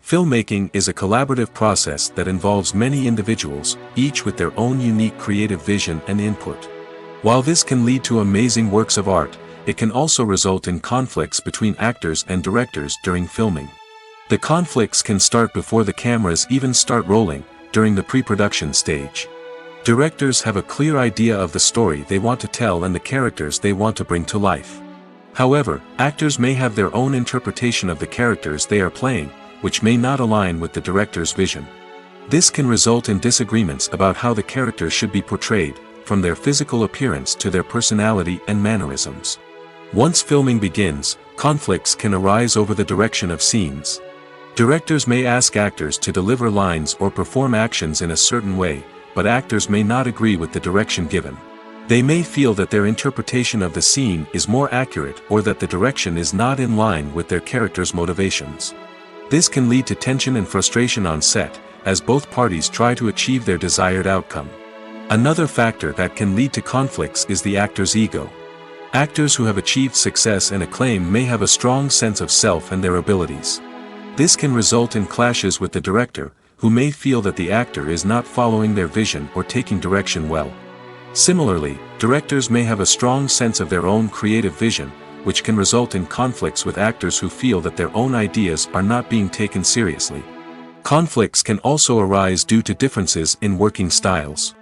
Filmmaking is a collaborative process that involves many individuals, each with their own unique creative vision and input. While this can lead to amazing works of art, it can also result in conflicts between actors and directors during filming. The conflicts can start before the cameras even start rolling, during the pre-production stage. Directors have a clear idea of the story they want to tell and the characters they want to bring to life. However, actors may have their own interpretation of the characters they are playing, which may not align with the director's vision. This can result in disagreements about how the characters should be portrayed, from their physical appearance to their personality and mannerisms. Once filming begins, conflicts can arise over the direction of scenes. Directors may ask actors to deliver lines or perform actions in a certain way, but actors may not agree with the direction given. They may feel that their interpretation of the scene is more accurate or that the direction is not in line with their character's motivations. This can lead to tension and frustration on set, as both parties try to achieve their desired outcome. Another factor that can lead to conflicts is the actor's ego. Actors who have achieved success and acclaim may have a strong sense of self and their abilities. This can result in clashes with the director, who may feel that the actor is not following their vision or taking direction well. Similarly, directors may have a strong sense of their own creative vision, which can result in conflicts with actors who feel that their own ideas are not being taken seriously. Conflicts can also arise due to differences in working styles.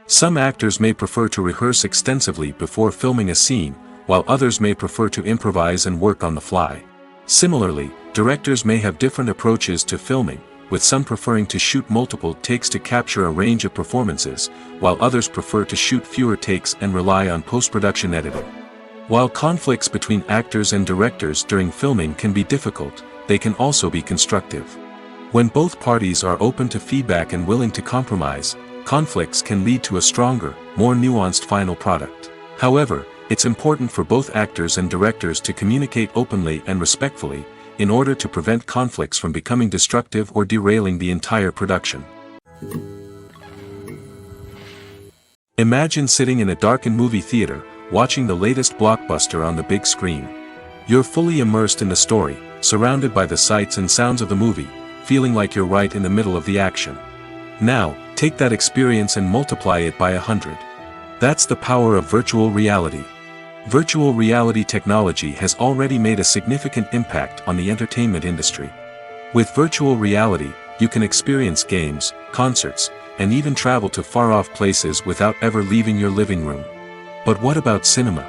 Some actors may prefer to rehearse extensively before filming a scene, while others may prefer to improvise and work on the fly. Similarly, directors may have different approaches to filming, with some preferring to shoot multiple takes to capture a range of performances, while others prefer to shoot fewer takes and rely on post-production editing. While conflicts between actors and directors during filming can be difficult, they can also be constructive. When both parties are open to feedback and willing to compromise, conflicts can lead to a stronger, more nuanced final product. However, it's important for both actors and directors to communicate openly and respectfully, in order to prevent conflicts from becoming destructive or derailing the entire production. Imagine sitting in a darkened movie theater, watching the latest blockbuster on the big screen. You're fully immersed in the story, surrounded by the sights and sounds of the movie, feeling like you're right in the middle of the action. Now, take that experience and multiply it by 100. That's the power of virtual reality. Virtual reality technology has already made a significant impact on the entertainment industry. With virtual reality, you can experience games, concerts, and even travel to far-off places without ever leaving your living room. But what about cinema?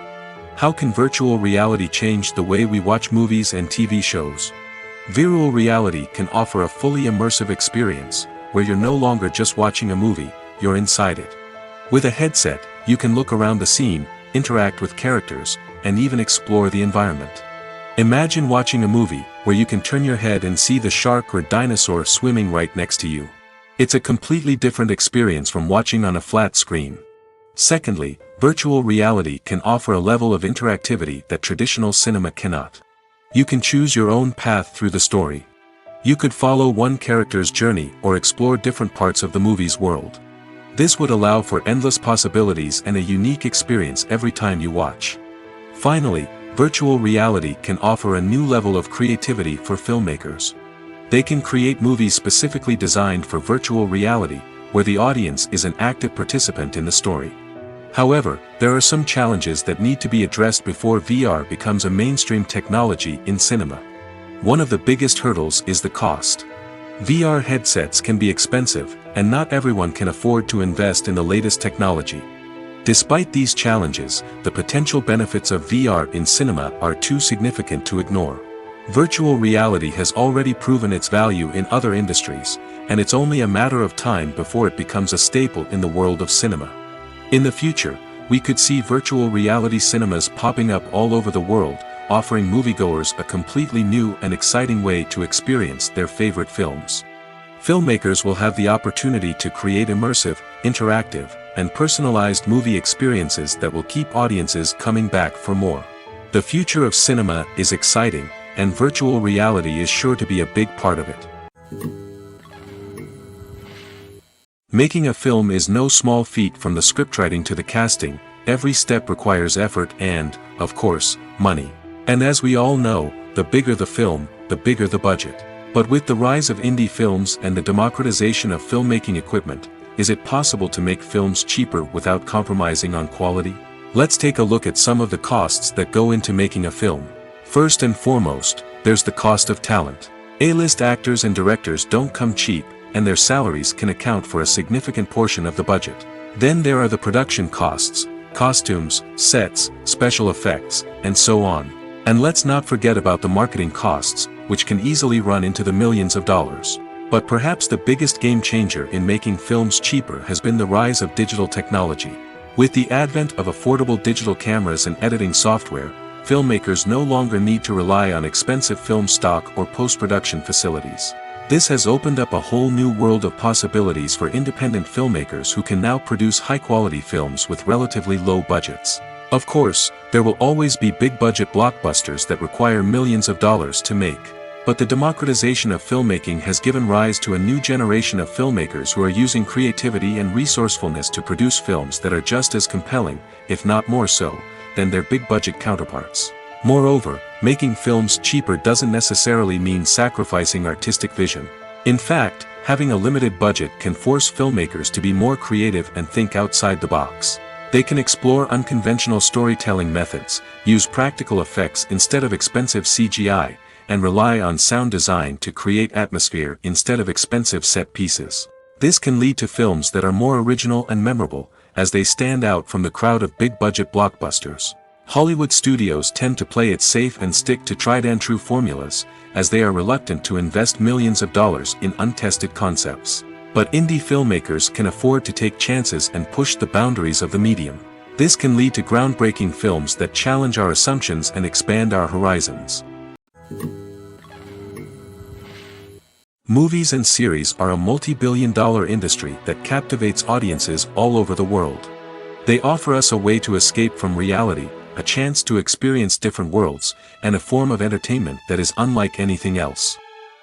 How can virtual reality change the way we watch movies and TV shows? Virtual reality can offer a fully immersive experience, where you're no longer just watching a movie, you're inside it. With a headset, you can look around the scene, interact with characters, and even explore the environment. Imagine watching a movie, where you can turn your head and see the shark or dinosaur swimming right next to you. It's a completely different experience from watching on a flat screen. Secondly, virtual reality can offer a level of interactivity that traditional cinema cannot. You can choose your own path through the story. You could follow one character's journey or explore different parts of the movie's world. This would allow for endless possibilities and a unique experience every time you watch. Finally, virtual reality can offer a new level of creativity for filmmakers. They can create movies specifically designed for virtual reality, where the audience is an active participant in the story. However, there are some challenges that need to be addressed before VR becomes a mainstream technology in cinema. One of the biggest hurdles is the cost. VR headsets can be expensive, and not everyone can afford to invest in the latest technology. Despite these challenges, the potential benefits of VR in cinema are too significant to ignore. Virtual reality has already proven its value in other industries, and it's only a matter of time before it becomes a staple in the world of cinema. In the future, we could see virtual reality cinemas popping up all over the world, offering moviegoers a completely new and exciting way to experience their favorite films. Filmmakers will have the opportunity to create immersive, interactive, and personalized movie experiences that will keep audiences coming back for more. The future of cinema is exciting, and virtual reality is sure to be a big part of it. Making a film is no small feat. From the scriptwriting to the casting, every step requires effort and, of course, money. And as we all know, the bigger the film, the bigger the budget. But with the rise of indie films and the democratization of filmmaking equipment, is it possible to make films cheaper without compromising on quality? Let's take a look at some of the costs that go into making a film. First and foremost, there's the cost of talent. A-list actors and directors don't come cheap, and their salaries can account for a significant portion of the budget. Then there are the production costs, costumes, sets, special effects, and so on. And let's not forget about the marketing costs, which can easily run into the millions of dollars. But perhaps the biggest game changer in making films cheaper has been the rise of digital technology. With the advent of affordable digital cameras and editing software, filmmakers no longer need to rely on expensive film stock or post-production facilities. This has opened up a whole new world of possibilities for independent filmmakers who can now produce high-quality films with relatively low budgets. Of course, there will always be big-budget blockbusters that require millions of dollars to make. But the democratization of filmmaking has given rise to a new generation of filmmakers who are using creativity and resourcefulness to produce films that are just as compelling, if not more so, than their big-budget counterparts. Moreover, making films cheaper doesn't necessarily mean sacrificing artistic vision. In fact, having a limited budget can force filmmakers to be more creative and think outside the box. They can explore unconventional storytelling methods, use practical effects instead of expensive CGI, and rely on sound design to create atmosphere instead of expensive set pieces. This can lead to films that are more original and memorable, as they stand out from the crowd of big-budget blockbusters. Hollywood studios tend to play it safe and stick to tried-and-true formulas, as they are reluctant to invest millions of dollars in untested concepts. But indie filmmakers can afford to take chances and push the boundaries of the medium. This can lead to groundbreaking films that challenge our assumptions and expand our horizons. Movies and series are a multi-billion-dollar industry that captivates audiences all over the world. They offer us a way to escape from reality, a chance to experience different worlds, and a form of entertainment that is unlike anything else.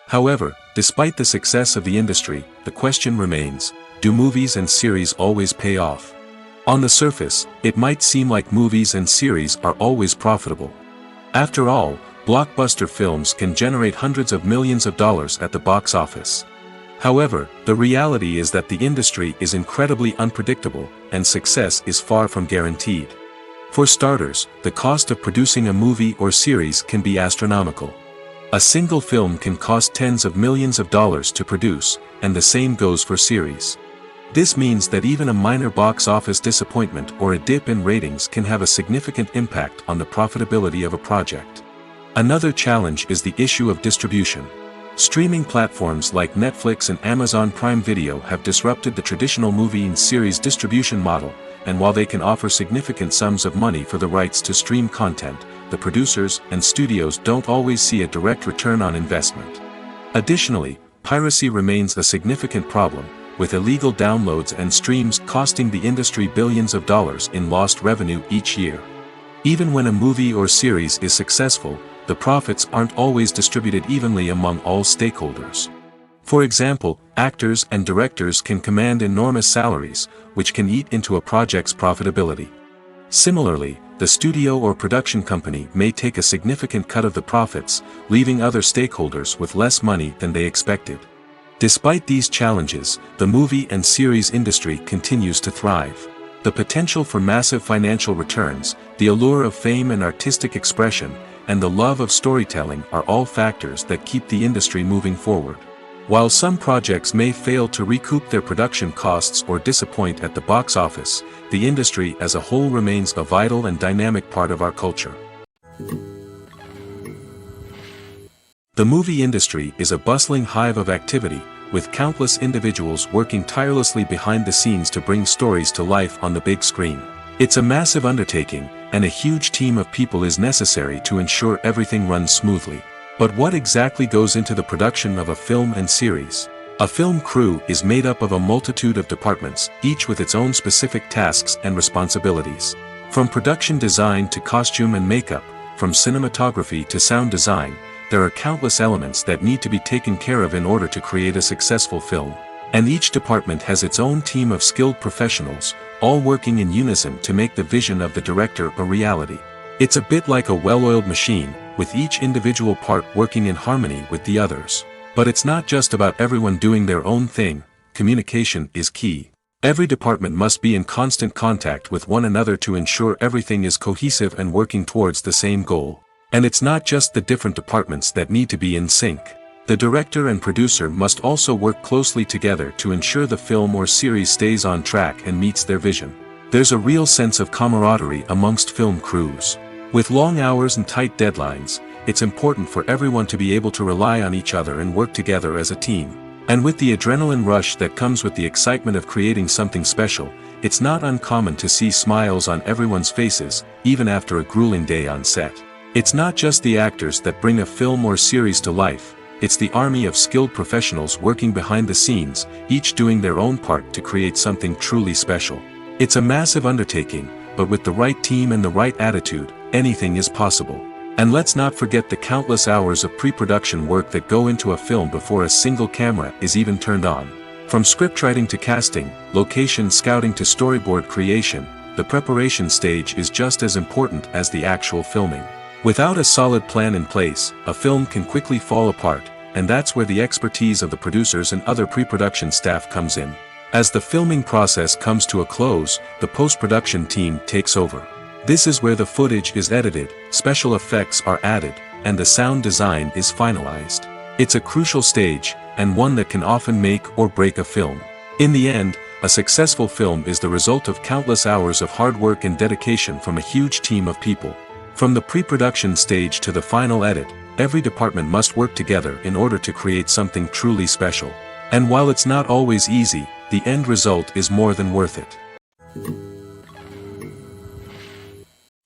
However, despite the success of the industry, the question remains, do movies and series always pay off? On the surface, it might seem like movies and series are always profitable. After all, blockbuster films can generate hundreds of millions of dollars at the box office. However, the reality is that the industry is incredibly unpredictable, and success is far from guaranteed. For starters, the cost of producing a movie or series can be astronomical. A single film can cost tens of millions of dollars to produce, and the same goes for series. This means that even a minor box office disappointment or a dip in ratings can have a significant impact on the profitability of a project. Another challenge is the issue of distribution. Streaming platforms like Netflix and Amazon Prime Video have disrupted the traditional movie and series distribution model, and while they can offer significant sums of money for the rights to stream content, the producers and studios don't always see a direct return on investment. Additionally, piracy remains a significant problem, with illegal downloads and streams costing the industry billions of dollars in lost revenue each year. Even when a movie or series is successful, the profits aren't always distributed evenly among all stakeholders. For example, actors and directors can command enormous salaries, which can eat into a project's profitability. Similarly, the studio or production company may take a significant cut of the profits, leaving other stakeholders with less money than they expected. Despite these challenges, the movie and series industry continues to thrive. The potential for massive financial returns, the allure of fame and artistic expression, and the love of storytelling are all factors that keep the industry moving forward. While some projects may fail to recoup their production costs or disappoint at the box office, the industry as a whole remains a vital and dynamic part of our culture. The movie industry is a bustling hive of activity, with countless individuals working tirelessly behind the scenes to bring stories to life on the big screen. It's a massive undertaking, and a huge team of people is necessary to ensure everything runs smoothly. But what exactly goes into the production of a film and series? A film crew is made up of a multitude of departments, each with its own specific tasks and responsibilities. From production design to costume and makeup, from cinematography to sound design, there are countless elements that need to be taken care of in order to create a successful film. And each department has its own team of skilled professionals, all working in unison to make the vision of the director a reality. It's a bit like a well-oiled machine, with each individual part working in harmony with the others. But it's not just about everyone doing their own thing. Communication is key. Every department must be in constant contact with one another to ensure everything is cohesive and working towards the same goal. And it's not just the different departments that need to be in sync. The director and producer must also work closely together to ensure the film or series stays on track and meets their vision. There's a real sense of camaraderie amongst film crews. With long hours and tight deadlines, it's important for everyone to be able to rely on each other and work together as a team. And with the adrenaline rush that comes with the excitement of creating something special, it's not uncommon to see smiles on everyone's faces, even after a grueling day on set. It's not just the actors that bring a film or series to life, it's the army of skilled professionals working behind the scenes, each doing their own part to create something truly special. It's a massive undertaking, but with the right team and the right attitude, anything is possible. And let's not forget the countless hours of pre-production work that go into a film before a single camera is even turned on. From scriptwriting to casting, location scouting to storyboard creation, the preparation stage is just as important as the actual filming. Without a solid plan in place, a film can quickly fall apart, and that's where the expertise of the producers and other pre-production staff comes in. As the filming process comes to a close, the post-production team takes over. This is where the footage is edited, special effects are added, and the sound design is finalized. It's a crucial stage, and one that can often make or break a film. In the end, a successful film is the result of countless hours of hard work and dedication from a huge team of people. From the pre-production stage to the final edit, every department must work together in order to create something truly special. And while it's not always easy, the end result is more than worth it.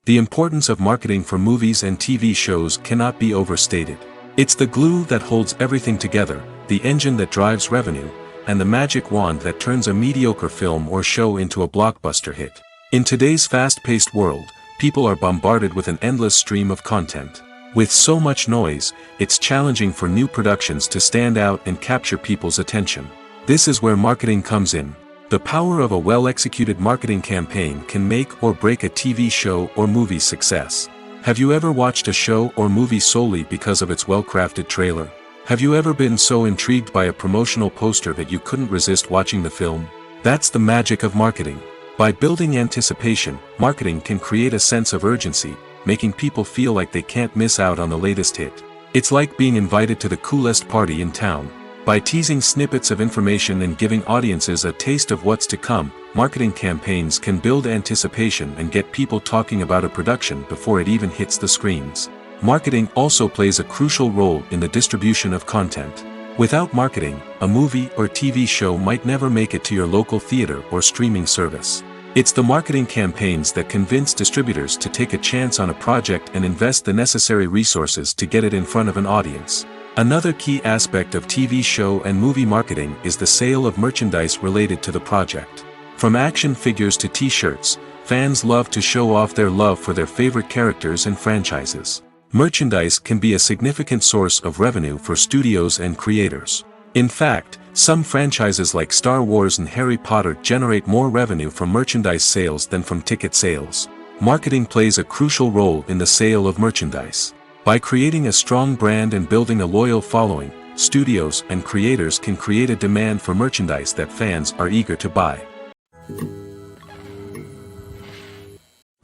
The importance of marketing for movies and TV shows cannot be overstated. It's the glue that holds everything together, the engine that drives revenue, and the magic wand that turns a mediocre film or show into a blockbuster hit. In today's fast-paced world, people are bombarded with an endless stream of content. With so much noise, it's challenging for new productions to stand out and capture people's attention. This is where marketing comes in. The power of a well-executed marketing campaign can make or break a TV show or movie's success. Have you ever watched a show or movie solely because of its well-crafted trailer? Have you ever been so intrigued by a promotional poster that you couldn't resist watching the film? That's the magic of marketing. By building anticipation, marketing can create a sense of urgency, making people feel like they can't miss out on the latest hit. It's like being invited to the coolest party in town. By teasing snippets of information and giving audiences a taste of what's to come, marketing campaigns can build anticipation and get people talking about a production before it even hits the screens. Marketing also plays a crucial role in the distribution of content. Without marketing, a movie or TV show might never make it to your local theater or streaming service. It's the marketing campaigns that convince distributors to take a chance on a project and invest the necessary resources to get it in front of an audience. Another key aspect of TV show and movie marketing is the sale of merchandise related to the project. From action figures to t-shirts, fans love to show off their love for their favorite characters and franchises. Merchandise can be a significant source of revenue for studios and creators. In fact, some franchises like Star Wars and Harry Potter generate more revenue from merchandise sales than from ticket sales. Marketing plays a crucial role in the sale of merchandise. By creating a strong brand and building a loyal following, studios and creators can create a demand for merchandise that fans are eager to buy.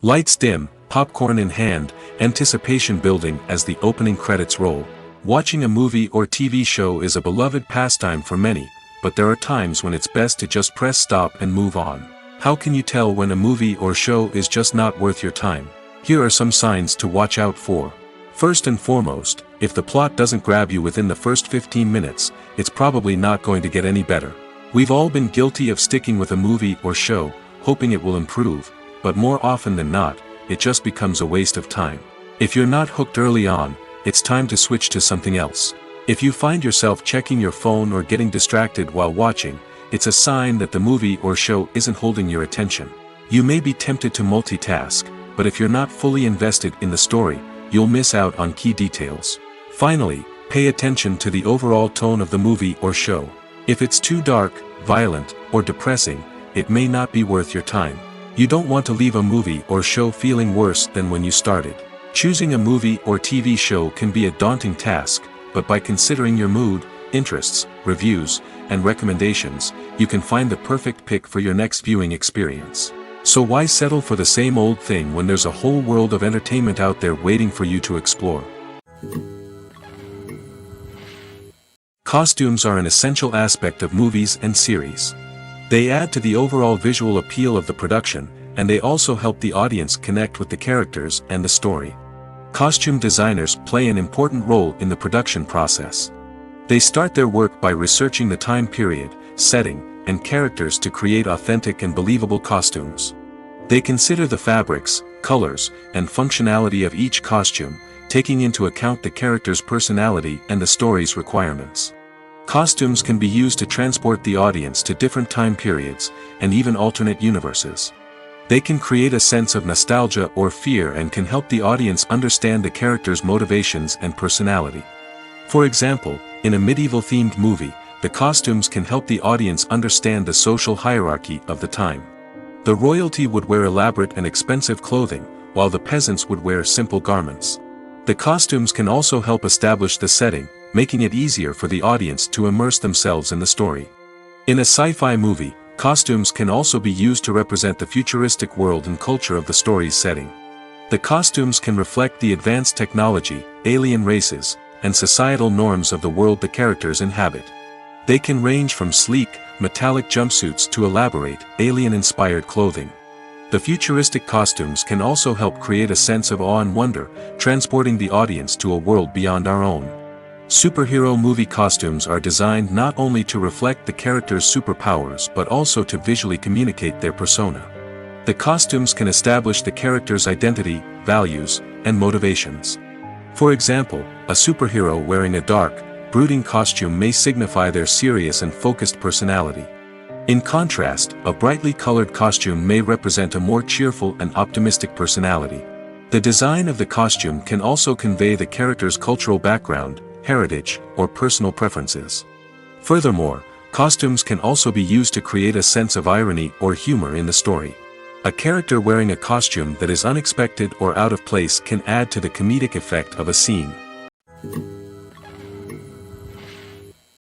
Lights dim, popcorn in hand, anticipation building as the opening credits roll. Watching a movie or TV show is a beloved pastime for many, but there are times when it's best to just press stop and move on. How can you tell when a movie or show is just not worth your time? Here are some signs to watch out for. First and foremost, if the plot doesn't grab you within the first 15 minutes, it's probably not going to get any better. We've all been guilty of sticking with a movie or show, hoping it will improve, but more often than not, it just becomes a waste of time. If you're not hooked early on, it's time to switch to something else. If you find yourself checking your phone or getting distracted while watching, it's a sign that the movie or show isn't holding your attention. You may be tempted to multitask, but if you're not fully invested in the story, you'll miss out on key details. Finally, pay attention to the overall tone of the movie or show. If it's too dark, violent, or depressing, it may not be worth your time. You don't want to leave a movie or show feeling worse than when you started. Choosing a movie or TV show can be a daunting task, but by considering your mood, interests, reviews, and recommendations, you can find the perfect pick for your next viewing experience. So why settle for the same old thing when there's a whole world of entertainment out there waiting for you to explore? Costumes are an essential aspect of movies and series. They add to the overall visual appeal of the production, and they also help the audience connect with the characters and the story. Costume designers play an important role in the production process. They start their work by researching the time period, setting, and characters to create authentic and believable costumes. They consider the fabrics, colors, and functionality of each costume, taking into account the character's personality and the story's requirements. Costumes can be used to transport the audience to different time periods, and even alternate universes. They can create a sense of nostalgia or fear and can help the audience understand the character's motivations and personality. For example, in a medieval-themed movie, the costumes can help the audience understand the social hierarchy of the time. The royalty would wear elaborate and expensive clothing, while the peasants would wear simple garments. The costumes can also help establish the setting, making it easier for the audience to immerse themselves in the story. In a sci-fi movie, costumes can also be used to represent the futuristic world and culture of the story's setting. The costumes can reflect the advanced technology, alien races, and societal norms of the world the characters inhabit. They can range from sleek, metallic jumpsuits to elaborate, alien-inspired clothing. The futuristic costumes can also help create a sense of awe and wonder, transporting the audience to a world beyond our own. Superhero movie costumes are designed not only to reflect the character's superpowers but also to visually communicate their persona. The costumes can establish the character's identity, values, and motivations. For example, a superhero wearing a dark, brooding costume may signify their serious and focused personality. In contrast, a brightly colored costume may represent a more cheerful and optimistic personality. The design of the costume can also convey the character's cultural background, heritage, or personal preferences. Furthermore, costumes can also be used to create a sense of irony or humor in the story. A character wearing a costume that is unexpected or out of place can add to the comedic effect of a scene.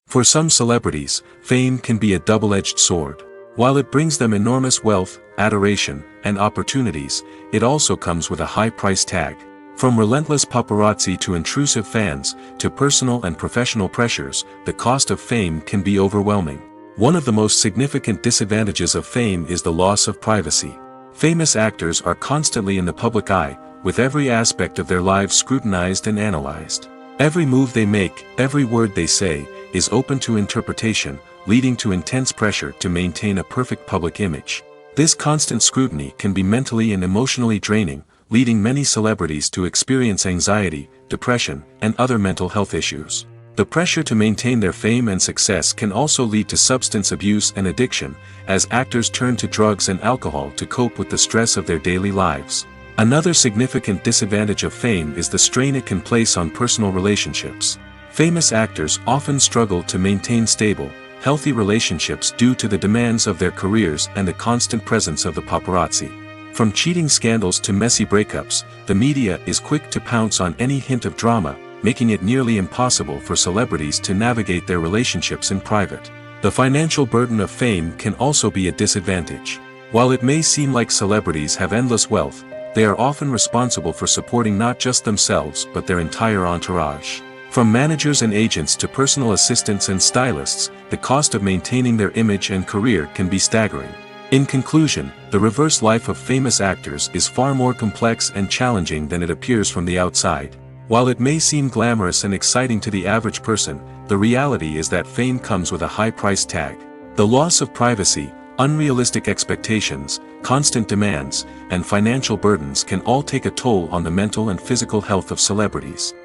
For some celebrities, fame can be a double-edged sword. While it brings them enormous wealth, adoration, and opportunities, it also comes with a high price tag. From relentless paparazzi to intrusive fans, to personal and professional pressures, the cost of fame can be overwhelming. One of the most significant disadvantages of fame is the loss of privacy. Famous actors are constantly in the public eye, with every aspect of their lives scrutinized and analyzed. Every move they make, every word they say, is open to interpretation, leading to intense pressure to maintain a perfect public image. This constant scrutiny can be mentally and emotionally draining, leading many celebrities to experience anxiety, depression, and other mental health issues. The pressure to maintain their fame and success can also lead to substance abuse and addiction, as actors turn to drugs and alcohol to cope with the stress of their daily lives. Another significant disadvantage of fame is the strain it can place on personal relationships. Famous actors often struggle to maintain stable, healthy relationships due to the demands of their careers and the constant presence of the paparazzi. From cheating scandals to messy breakups, the media is quick to pounce on any hint of drama, making it nearly impossible for celebrities to navigate their relationships in private. The financial burden of fame can also be a disadvantage. While it may seem like celebrities have endless wealth, they are often responsible for supporting not just themselves but their entire entourage. From managers and agents to personal assistants and stylists, the cost of maintaining their image and career can be staggering. In conclusion, the reverse life of famous actors is far more complex and challenging than it appears from the outside. While it may seem glamorous and exciting to the average person, the reality is that fame comes with a high price tag. The loss of privacy, unrealistic expectations, constant demands, and financial burdens can all take a toll on the mental and physical health of celebrities.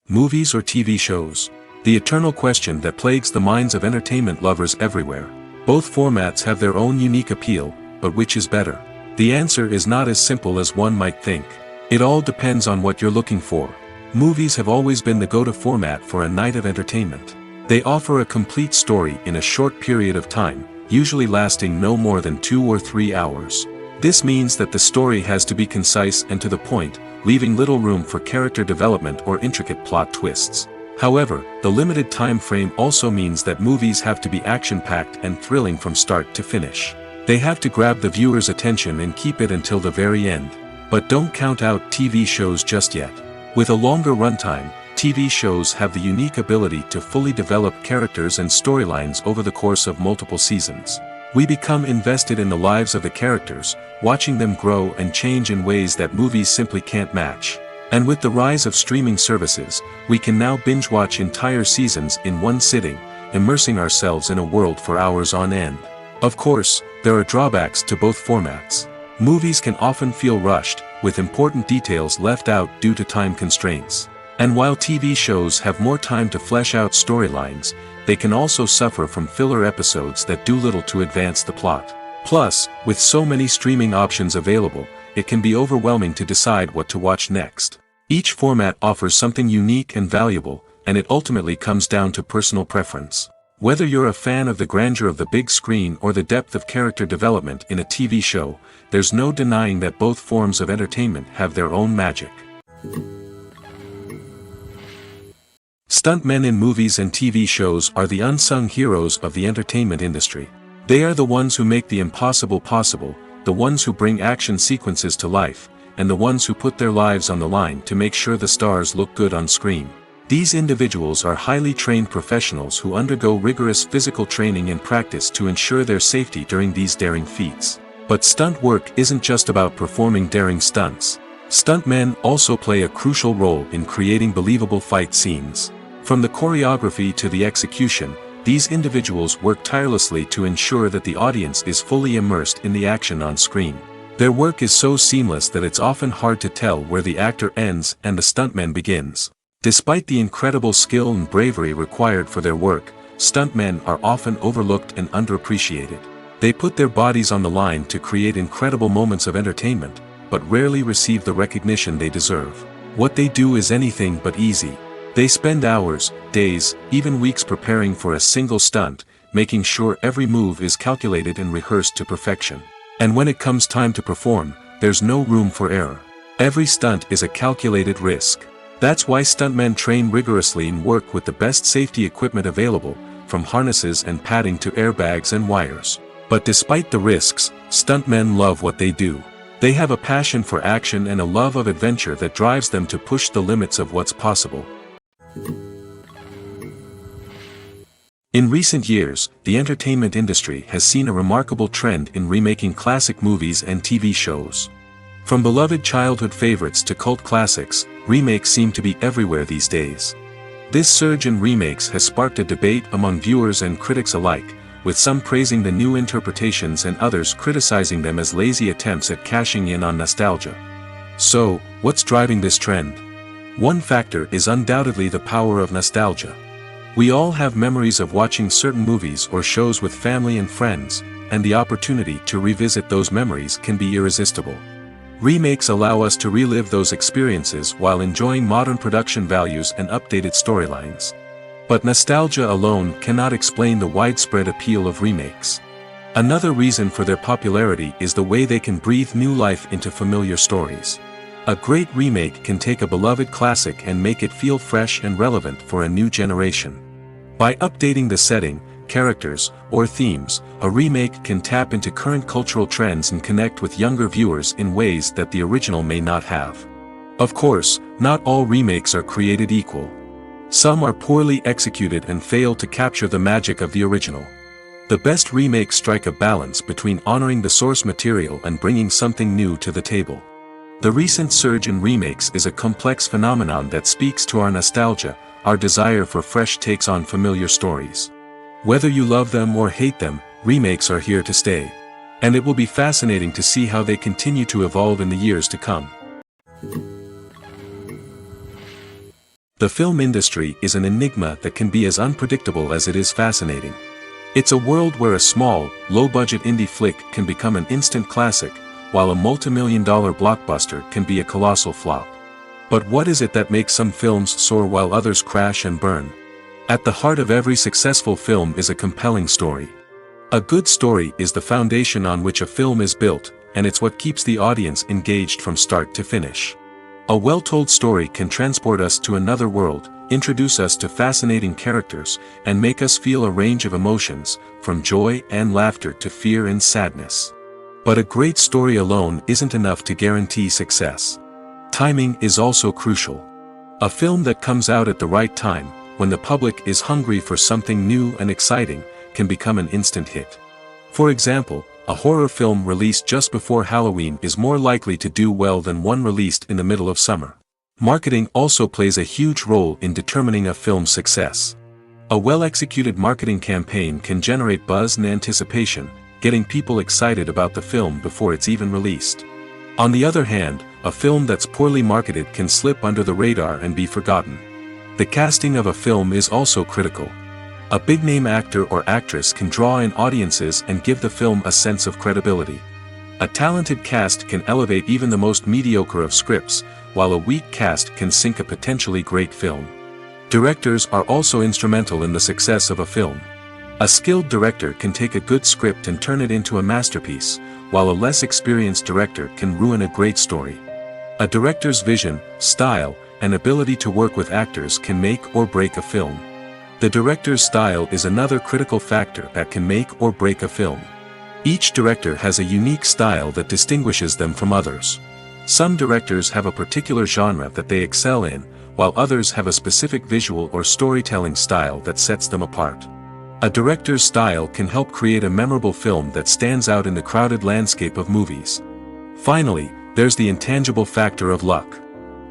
Movies or TV shows? The eternal question that plagues the minds of entertainment lovers everywhere. Both formats have their own unique appeal, but which is better? The answer is not as simple as one might think. It all depends on what you're looking for. Movies have always been the go-to format for a night of entertainment. They offer a complete story in a short period of time, usually lasting no more than 2 or 3 hours. This means that the story has to be concise and to the point, leaving little room for character development or intricate plot twists. However, the limited time frame also means that movies have to be action-packed and thrilling from start to finish. They have to grab the viewer's attention and keep it until the very end. But don't count out TV shows just yet. With a longer runtime, TV shows have the unique ability to fully develop characters and storylines over the course of multiple seasons. We become invested in the lives of the characters, watching them grow and change in ways that movies simply can't match. And with the rise of streaming services, we can now binge-watch entire seasons in one sitting, immersing ourselves in a world for hours on end. Of course, there are drawbacks to both formats. Movies can often feel rushed, with important details left out due to time constraints. And while TV shows have more time to flesh out storylines, they can also suffer from filler episodes that do little to advance the plot. Plus, with so many streaming options available, it can be overwhelming to decide what to watch next. Each format offers something unique and valuable, and it ultimately comes down to personal preference. Whether you're a fan of the grandeur of the big screen or the depth of character development in a TV show, there's no denying that both forms of entertainment have their own magic. Stuntmen in movies and TV shows are the unsung heroes of the entertainment industry. They are the ones who make the impossible possible, the ones who bring action sequences to life, and the ones who put their lives on the line to make sure the stars look good on screen. These individuals are highly trained professionals who undergo rigorous physical training and practice to ensure their safety during these daring feats. But stunt work isn't just about performing daring stunts. Stuntmen also play a crucial role in creating believable fight scenes. From the choreography to the execution, these individuals work tirelessly to ensure that the audience is fully immersed in the action on screen. Their work is so seamless that it's often hard to tell where the actor ends and the stuntman begins. Despite the incredible skill and bravery required for their work, stuntmen are often overlooked and underappreciated. They put their bodies on the line to create incredible moments of entertainment, but rarely receive the recognition they deserve. What they do is anything but easy. They spend hours, days, even weeks preparing for a single stunt, making sure every move is calculated and rehearsed to perfection. And when it comes time to perform, there's no room for error. Every stunt is a calculated risk. That's why stuntmen train rigorously and work with the best safety equipment available, from harnesses and padding to airbags and wires. But despite the risks, stuntmen love what they do. They have a passion for action and a love of adventure that drives them to push the limits of what's possible. In recent years, the entertainment industry has seen a remarkable trend in remaking classic movies and TV shows. From beloved childhood favorites to cult classics, remakes seem to be everywhere these days. This surge in remakes has sparked a debate among viewers and critics alike, with some praising the new interpretations and others criticizing them as lazy attempts at cashing in on nostalgia. So, what's driving this trend? One factor is undoubtedly the power of nostalgia. We all have memories of watching certain movies or shows with family and friends, and the opportunity to revisit those memories can be irresistible. Remakes allow us to relive those experiences while enjoying modern production values and updated storylines. But nostalgia alone cannot explain the widespread appeal of remakes. Another reason for their popularity is the way they can breathe new life into familiar stories. A great remake can take a beloved classic and make it feel fresh and relevant for a new generation. By updating the setting, characters, or themes, a remake can tap into current cultural trends and connect with younger viewers in ways that the original may not have. Of course, not all remakes are created equal. Some are poorly executed and fail to capture the magic of the original. The best remakes strike a balance between honoring the source material and bringing something new to the table. The recent surge in remakes is a complex phenomenon that speaks to our nostalgia, our desire for fresh takes on familiar stories. Whether you love them or hate them, remakes are here to stay. And it will be fascinating to see how they continue to evolve in the years to come. The film industry is an enigma that can be as unpredictable as it is fascinating. It's a world where a small, low-budget indie flick can become an instant classic, while a multi-million-dollar blockbuster can be a colossal flop. But what is it that makes some films soar while others crash and burn? At the heart of every successful film is a compelling story. A good story is the foundation on which a film is built, and it's what keeps the audience engaged from start to finish. A well-told story can transport us to another world, introduce us to fascinating characters, and make us feel a range of emotions, from joy and laughter to fear and sadness. But a great story alone isn't enough to guarantee success. Timing is also crucial. A film that comes out at the right time, when the public is hungry for something new and exciting, can become an instant hit. For example, a horror film released just before Halloween is more likely to do well than one released in the middle of summer. Marketing also plays a huge role in determining a film's success. A well-executed marketing campaign can generate buzz and anticipation, getting people excited about the film before it's even released. On the other hand, a film that's poorly marketed can slip under the radar and be forgotten. The casting of a film is also critical. A big-name actor or actress can draw in audiences and give the film a sense of credibility. A talented cast can elevate even the most mediocre of scripts, while a weak cast can sink a potentially great film. Directors are also instrumental in the success of a film. A skilled director can take a good script and turn it into a masterpiece, while a less experienced director can ruin a great story. A director's vision, style, and ability to work with actors can make or break a film. The director's style is another critical factor that can make or break a film. Each director has a unique style that distinguishes them from others. Some directors have a particular genre that they excel in, while others have a specific visual or storytelling style that sets them apart. A director's style can help create a memorable film that stands out in the crowded landscape of movies. Finally, there's the intangible factor of luck.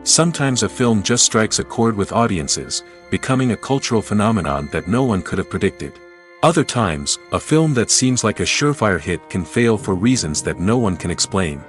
Sometimes a film just strikes a chord with audiences, becoming a cultural phenomenon that no one could have predicted. Other times, a film that seems like a surefire hit can fail for reasons that no one can explain.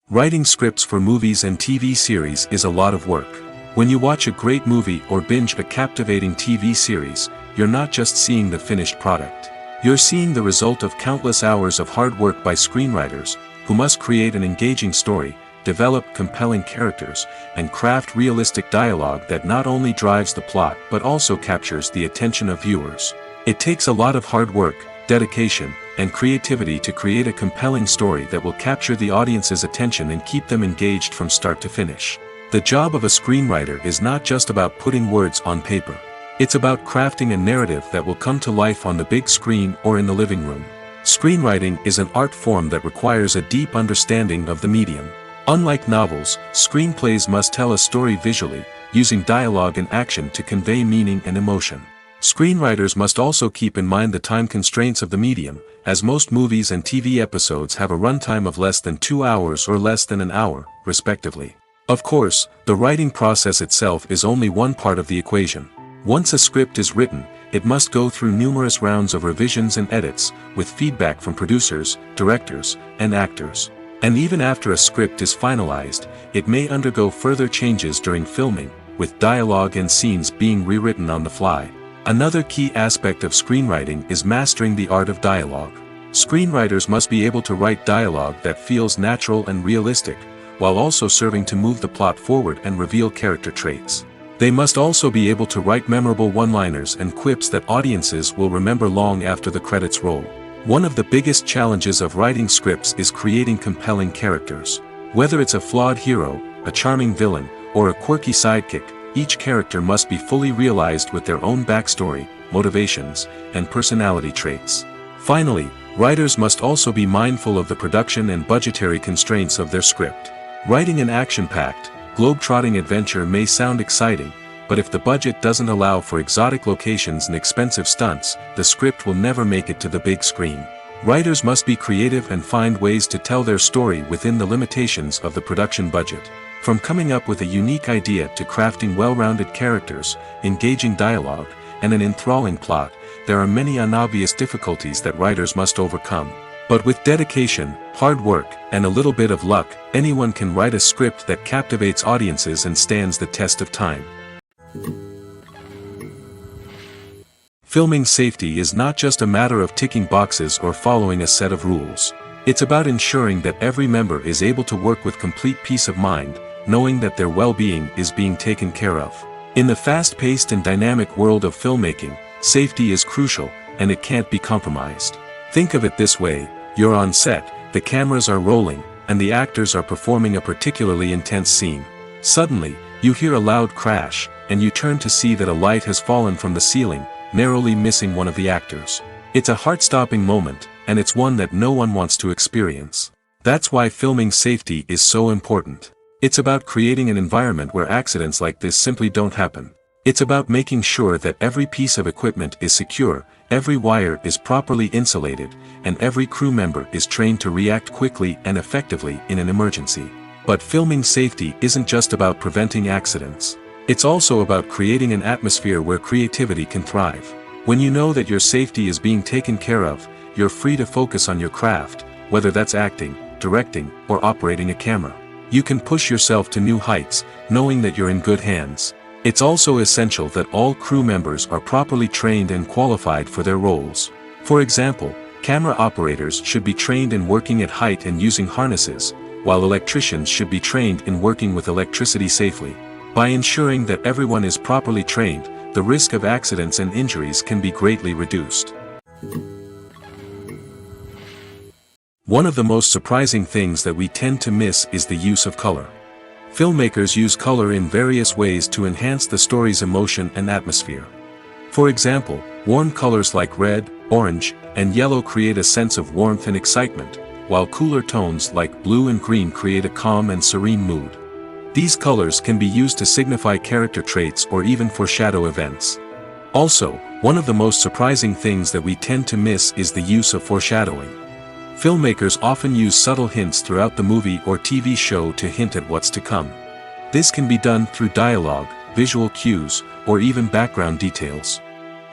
Writing scripts for movies and TV series is a lot of work. When you watch a great movie or binge a captivating TV series, you're not just seeing the finished product. You're seeing the result of countless hours of hard work by screenwriters, who must create an engaging story, develop compelling characters, and craft realistic dialogue that not only drives the plot but also captures the attention of viewers. It takes a lot of hard work, dedication, and creativity to create a compelling story that will capture the audience's attention and keep them engaged from start to finish. The job of a screenwriter is not just about putting words on paper. It's about crafting a narrative that will come to life on the big screen or in the living room. Screenwriting is an art form that requires a deep understanding of the medium. Unlike novels, screenplays must tell a story visually, using dialogue and action to convey meaning and emotion. Screenwriters must also keep in mind the time constraints of the medium, as most movies and TV episodes have a runtime of less than 2 hours or less than an hour, respectively. Of course, the writing process itself is only one part of the equation. Once a script is written, it must go through numerous rounds of revisions and edits, with feedback from producers, directors, and actors. And even after a script is finalized, it may undergo further changes during filming, with dialogue and scenes being rewritten on the fly. Another key aspect of screenwriting is mastering the art of dialogue. Screenwriters must be able to write dialogue that feels natural and realistic, while also serving to move the plot forward and reveal character traits. They must also be able to write memorable one-liners and quips that audiences will remember long after the credits roll. One of the biggest challenges of writing scripts is creating compelling characters. Whether it's a flawed hero, a charming villain, or a quirky sidekick, each character must be fully realized with their own backstory, motivations, and personality traits. Finally, writers must also be mindful of the production and budgetary constraints of their script. Writing an action-packed, globe-trotting adventure may sound exciting, but if the budget doesn't allow for exotic locations and expensive stunts, the script will never make it to the big screen. Writers must be creative and find ways to tell their story within the limitations of the production budget. From coming up with a unique idea to crafting well-rounded characters, engaging dialogue, and an enthralling plot, there are many unobvious difficulties that writers must overcome. But with dedication, hard work, and a little bit of luck, anyone can write a script that captivates audiences and stands the test of time. Filming safety is not just a matter of ticking boxes or following a set of rules. It's about ensuring that every member is able to work with complete peace of mind, knowing that their well-being is being taken care of. In the fast-paced and dynamic world of filmmaking, safety is crucial, and it can't be compromised. Think of it this way: you're on set, the cameras are rolling, and the actors are performing a particularly intense scene. Suddenly, you hear a loud crash, and you turn to see that a light has fallen from the ceiling, narrowly missing one of the actors. It's a heart-stopping moment, and it's one that no one wants to experience. That's why filming safety is so important. It's about creating an environment where accidents like this simply don't happen. It's about making sure that every piece of equipment is secure, every wire is properly insulated, and every crew member is trained to react quickly and effectively in an emergency. But filming safety isn't just about preventing accidents. It's also about creating an atmosphere where creativity can thrive. When you know that your safety is being taken care of, you're free to focus on your craft, whether that's acting, directing, or operating a camera. You can push yourself to new heights, knowing that you're in good hands. It's also essential that all crew members are properly trained and qualified for their roles. For example, camera operators should be trained in working at height and using harnesses, while electricians should be trained in working with electricity safely. By ensuring that everyone is properly trained, the risk of accidents and injuries can be greatly reduced. One of the most surprising things that we tend to miss is the use of color. Filmmakers use color in various ways to enhance the story's emotion and atmosphere. For example, warm colors like red, orange, and yellow create a sense of warmth and excitement, while cooler tones like blue and green create a calm and serene mood. These colors can be used to signify character traits or even foreshadow events. Also, one of the most surprising things that we tend to miss is the use of foreshadowing. Filmmakers often use subtle hints throughout the movie or TV show to hint at what's to come. This can be done through dialogue, visual cues, or even background details.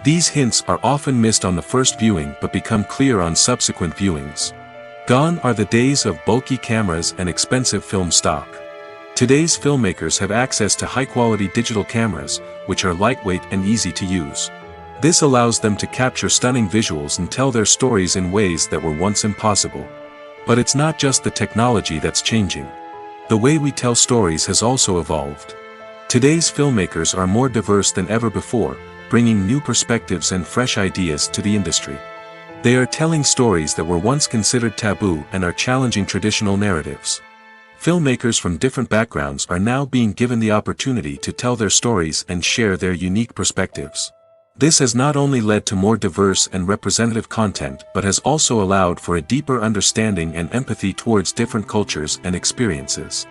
These hints are often missed on the first viewing but become clear on subsequent viewings. Gone are the days of bulky cameras and expensive film stock. Today's filmmakers have access to high-quality digital cameras, which are lightweight and easy to use. This allows them to capture stunning visuals and tell their stories in ways that were once impossible. But it's not just the technology that's changing. The way we tell stories has also evolved. Today's filmmakers are more diverse than ever before, bringing new perspectives and fresh ideas to the industry. They are telling stories that were once considered taboo and are challenging traditional narratives. Filmmakers from different backgrounds are now being given the opportunity to tell their stories and share their unique perspectives. This has not only led to more diverse and representative content but has also allowed for a deeper understanding and empathy towards different cultures and experiences.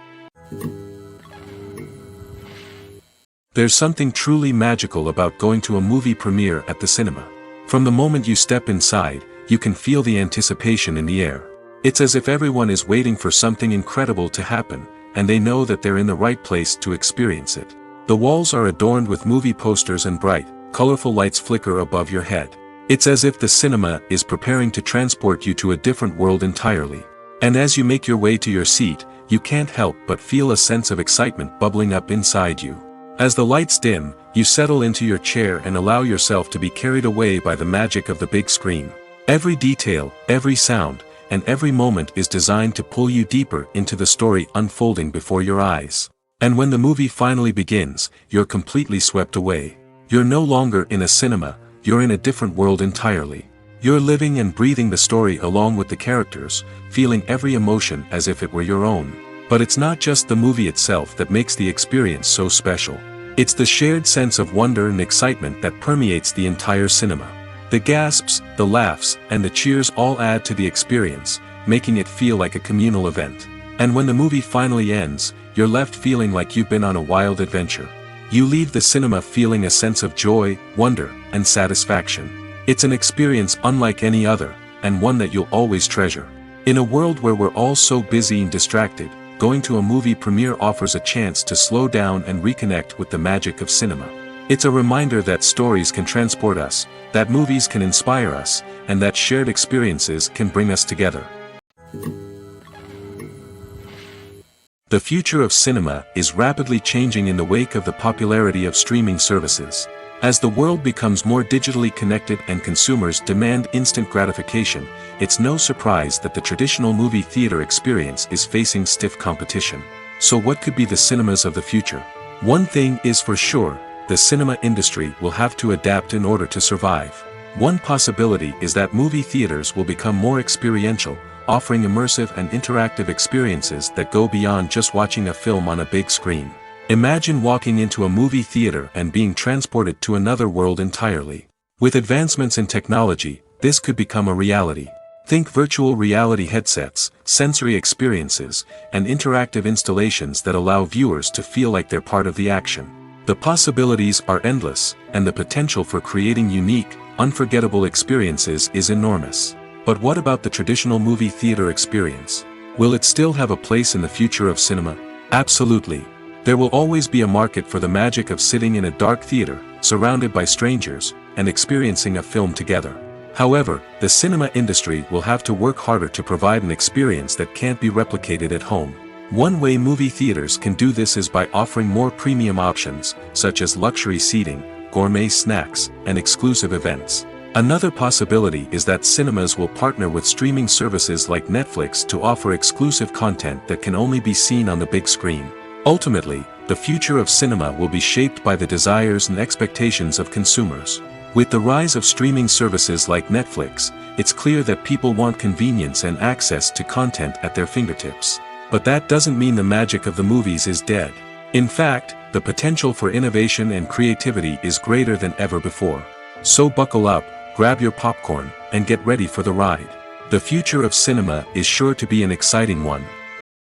There's something truly magical about going to a movie premiere at the cinema. From the moment you step inside, you can feel the anticipation in the air. It's as if everyone is waiting for something incredible to happen, and they know that they're in the right place to experience it. The walls are adorned with movie posters and bright, colorful lights flicker above your head. It's as if the cinema is preparing to transport you to a different world entirely. And as you make your way to your seat, you can't help but feel a sense of excitement bubbling up inside you. As the lights dim, you settle into your chair and allow yourself to be carried away by the magic of the big screen. Every detail, every sound, and every moment is designed to pull you deeper into the story unfolding before your eyes. And when the movie finally begins, you're completely swept away. You're no longer in a cinema, you're in a different world entirely. You're living and breathing the story along with the characters, feeling every emotion as if it were your own. But it's not just the movie itself that makes the experience so special. It's the shared sense of wonder and excitement that permeates the entire cinema. The gasps, the laughs, and the cheers all add to the experience, making it feel like a communal event. And when the movie finally ends, you're left feeling like you've been on a wild adventure. You leave the cinema feeling a sense of joy, wonder, and satisfaction. It's an experience unlike any other, and one that you'll always treasure. In a world where we're all so busy and distracted, going to a movie premiere offers a chance to slow down and reconnect with the magic of cinema. It's a reminder that stories can transport us, that movies can inspire us, and that shared experiences can bring us together. The future of cinema is rapidly changing in the wake of the popularity of streaming services. As the world becomes more digitally connected and consumers demand instant gratification, it's no surprise that the traditional movie theater experience is facing stiff competition. So what could be the cinemas of the future? One thing is for sure, the cinema industry will have to adapt in order to survive. One possibility is that movie theaters will become more experiential, offering immersive and interactive experiences that go beyond just watching a film on a big screen. Imagine walking into a movie theater and being transported to another world entirely. With advancements in technology, this could become a reality. Think virtual reality headsets, sensory experiences, and interactive installations that allow viewers to feel like they're part of the action. The possibilities are endless, and the potential for creating unique, unforgettable experiences is enormous. But what about the traditional movie theater experience? Will it still have a place in the future of cinema? Absolutely. There will always be a market for the magic of sitting in a dark theater, surrounded by strangers, and experiencing a film together. However, the cinema industry will have to work harder to provide an experience that can't be replicated at home. One way movie theaters can do this is by offering more premium options, such as luxury seating, gourmet snacks, and exclusive events. Another possibility is that cinemas will partner with streaming services like Netflix to offer exclusive content that can only be seen on the big screen. Ultimately, the future of cinema will be shaped by the desires and expectations of consumers. With the rise of streaming services like Netflix, it's clear that people want convenience and access to content at their fingertips. But that doesn't mean the magic of the movies is dead. In fact, the potential for innovation and creativity is greater than ever before. So buckle up, grab your popcorn, and get ready for the ride. The future of cinema is sure to be an exciting one.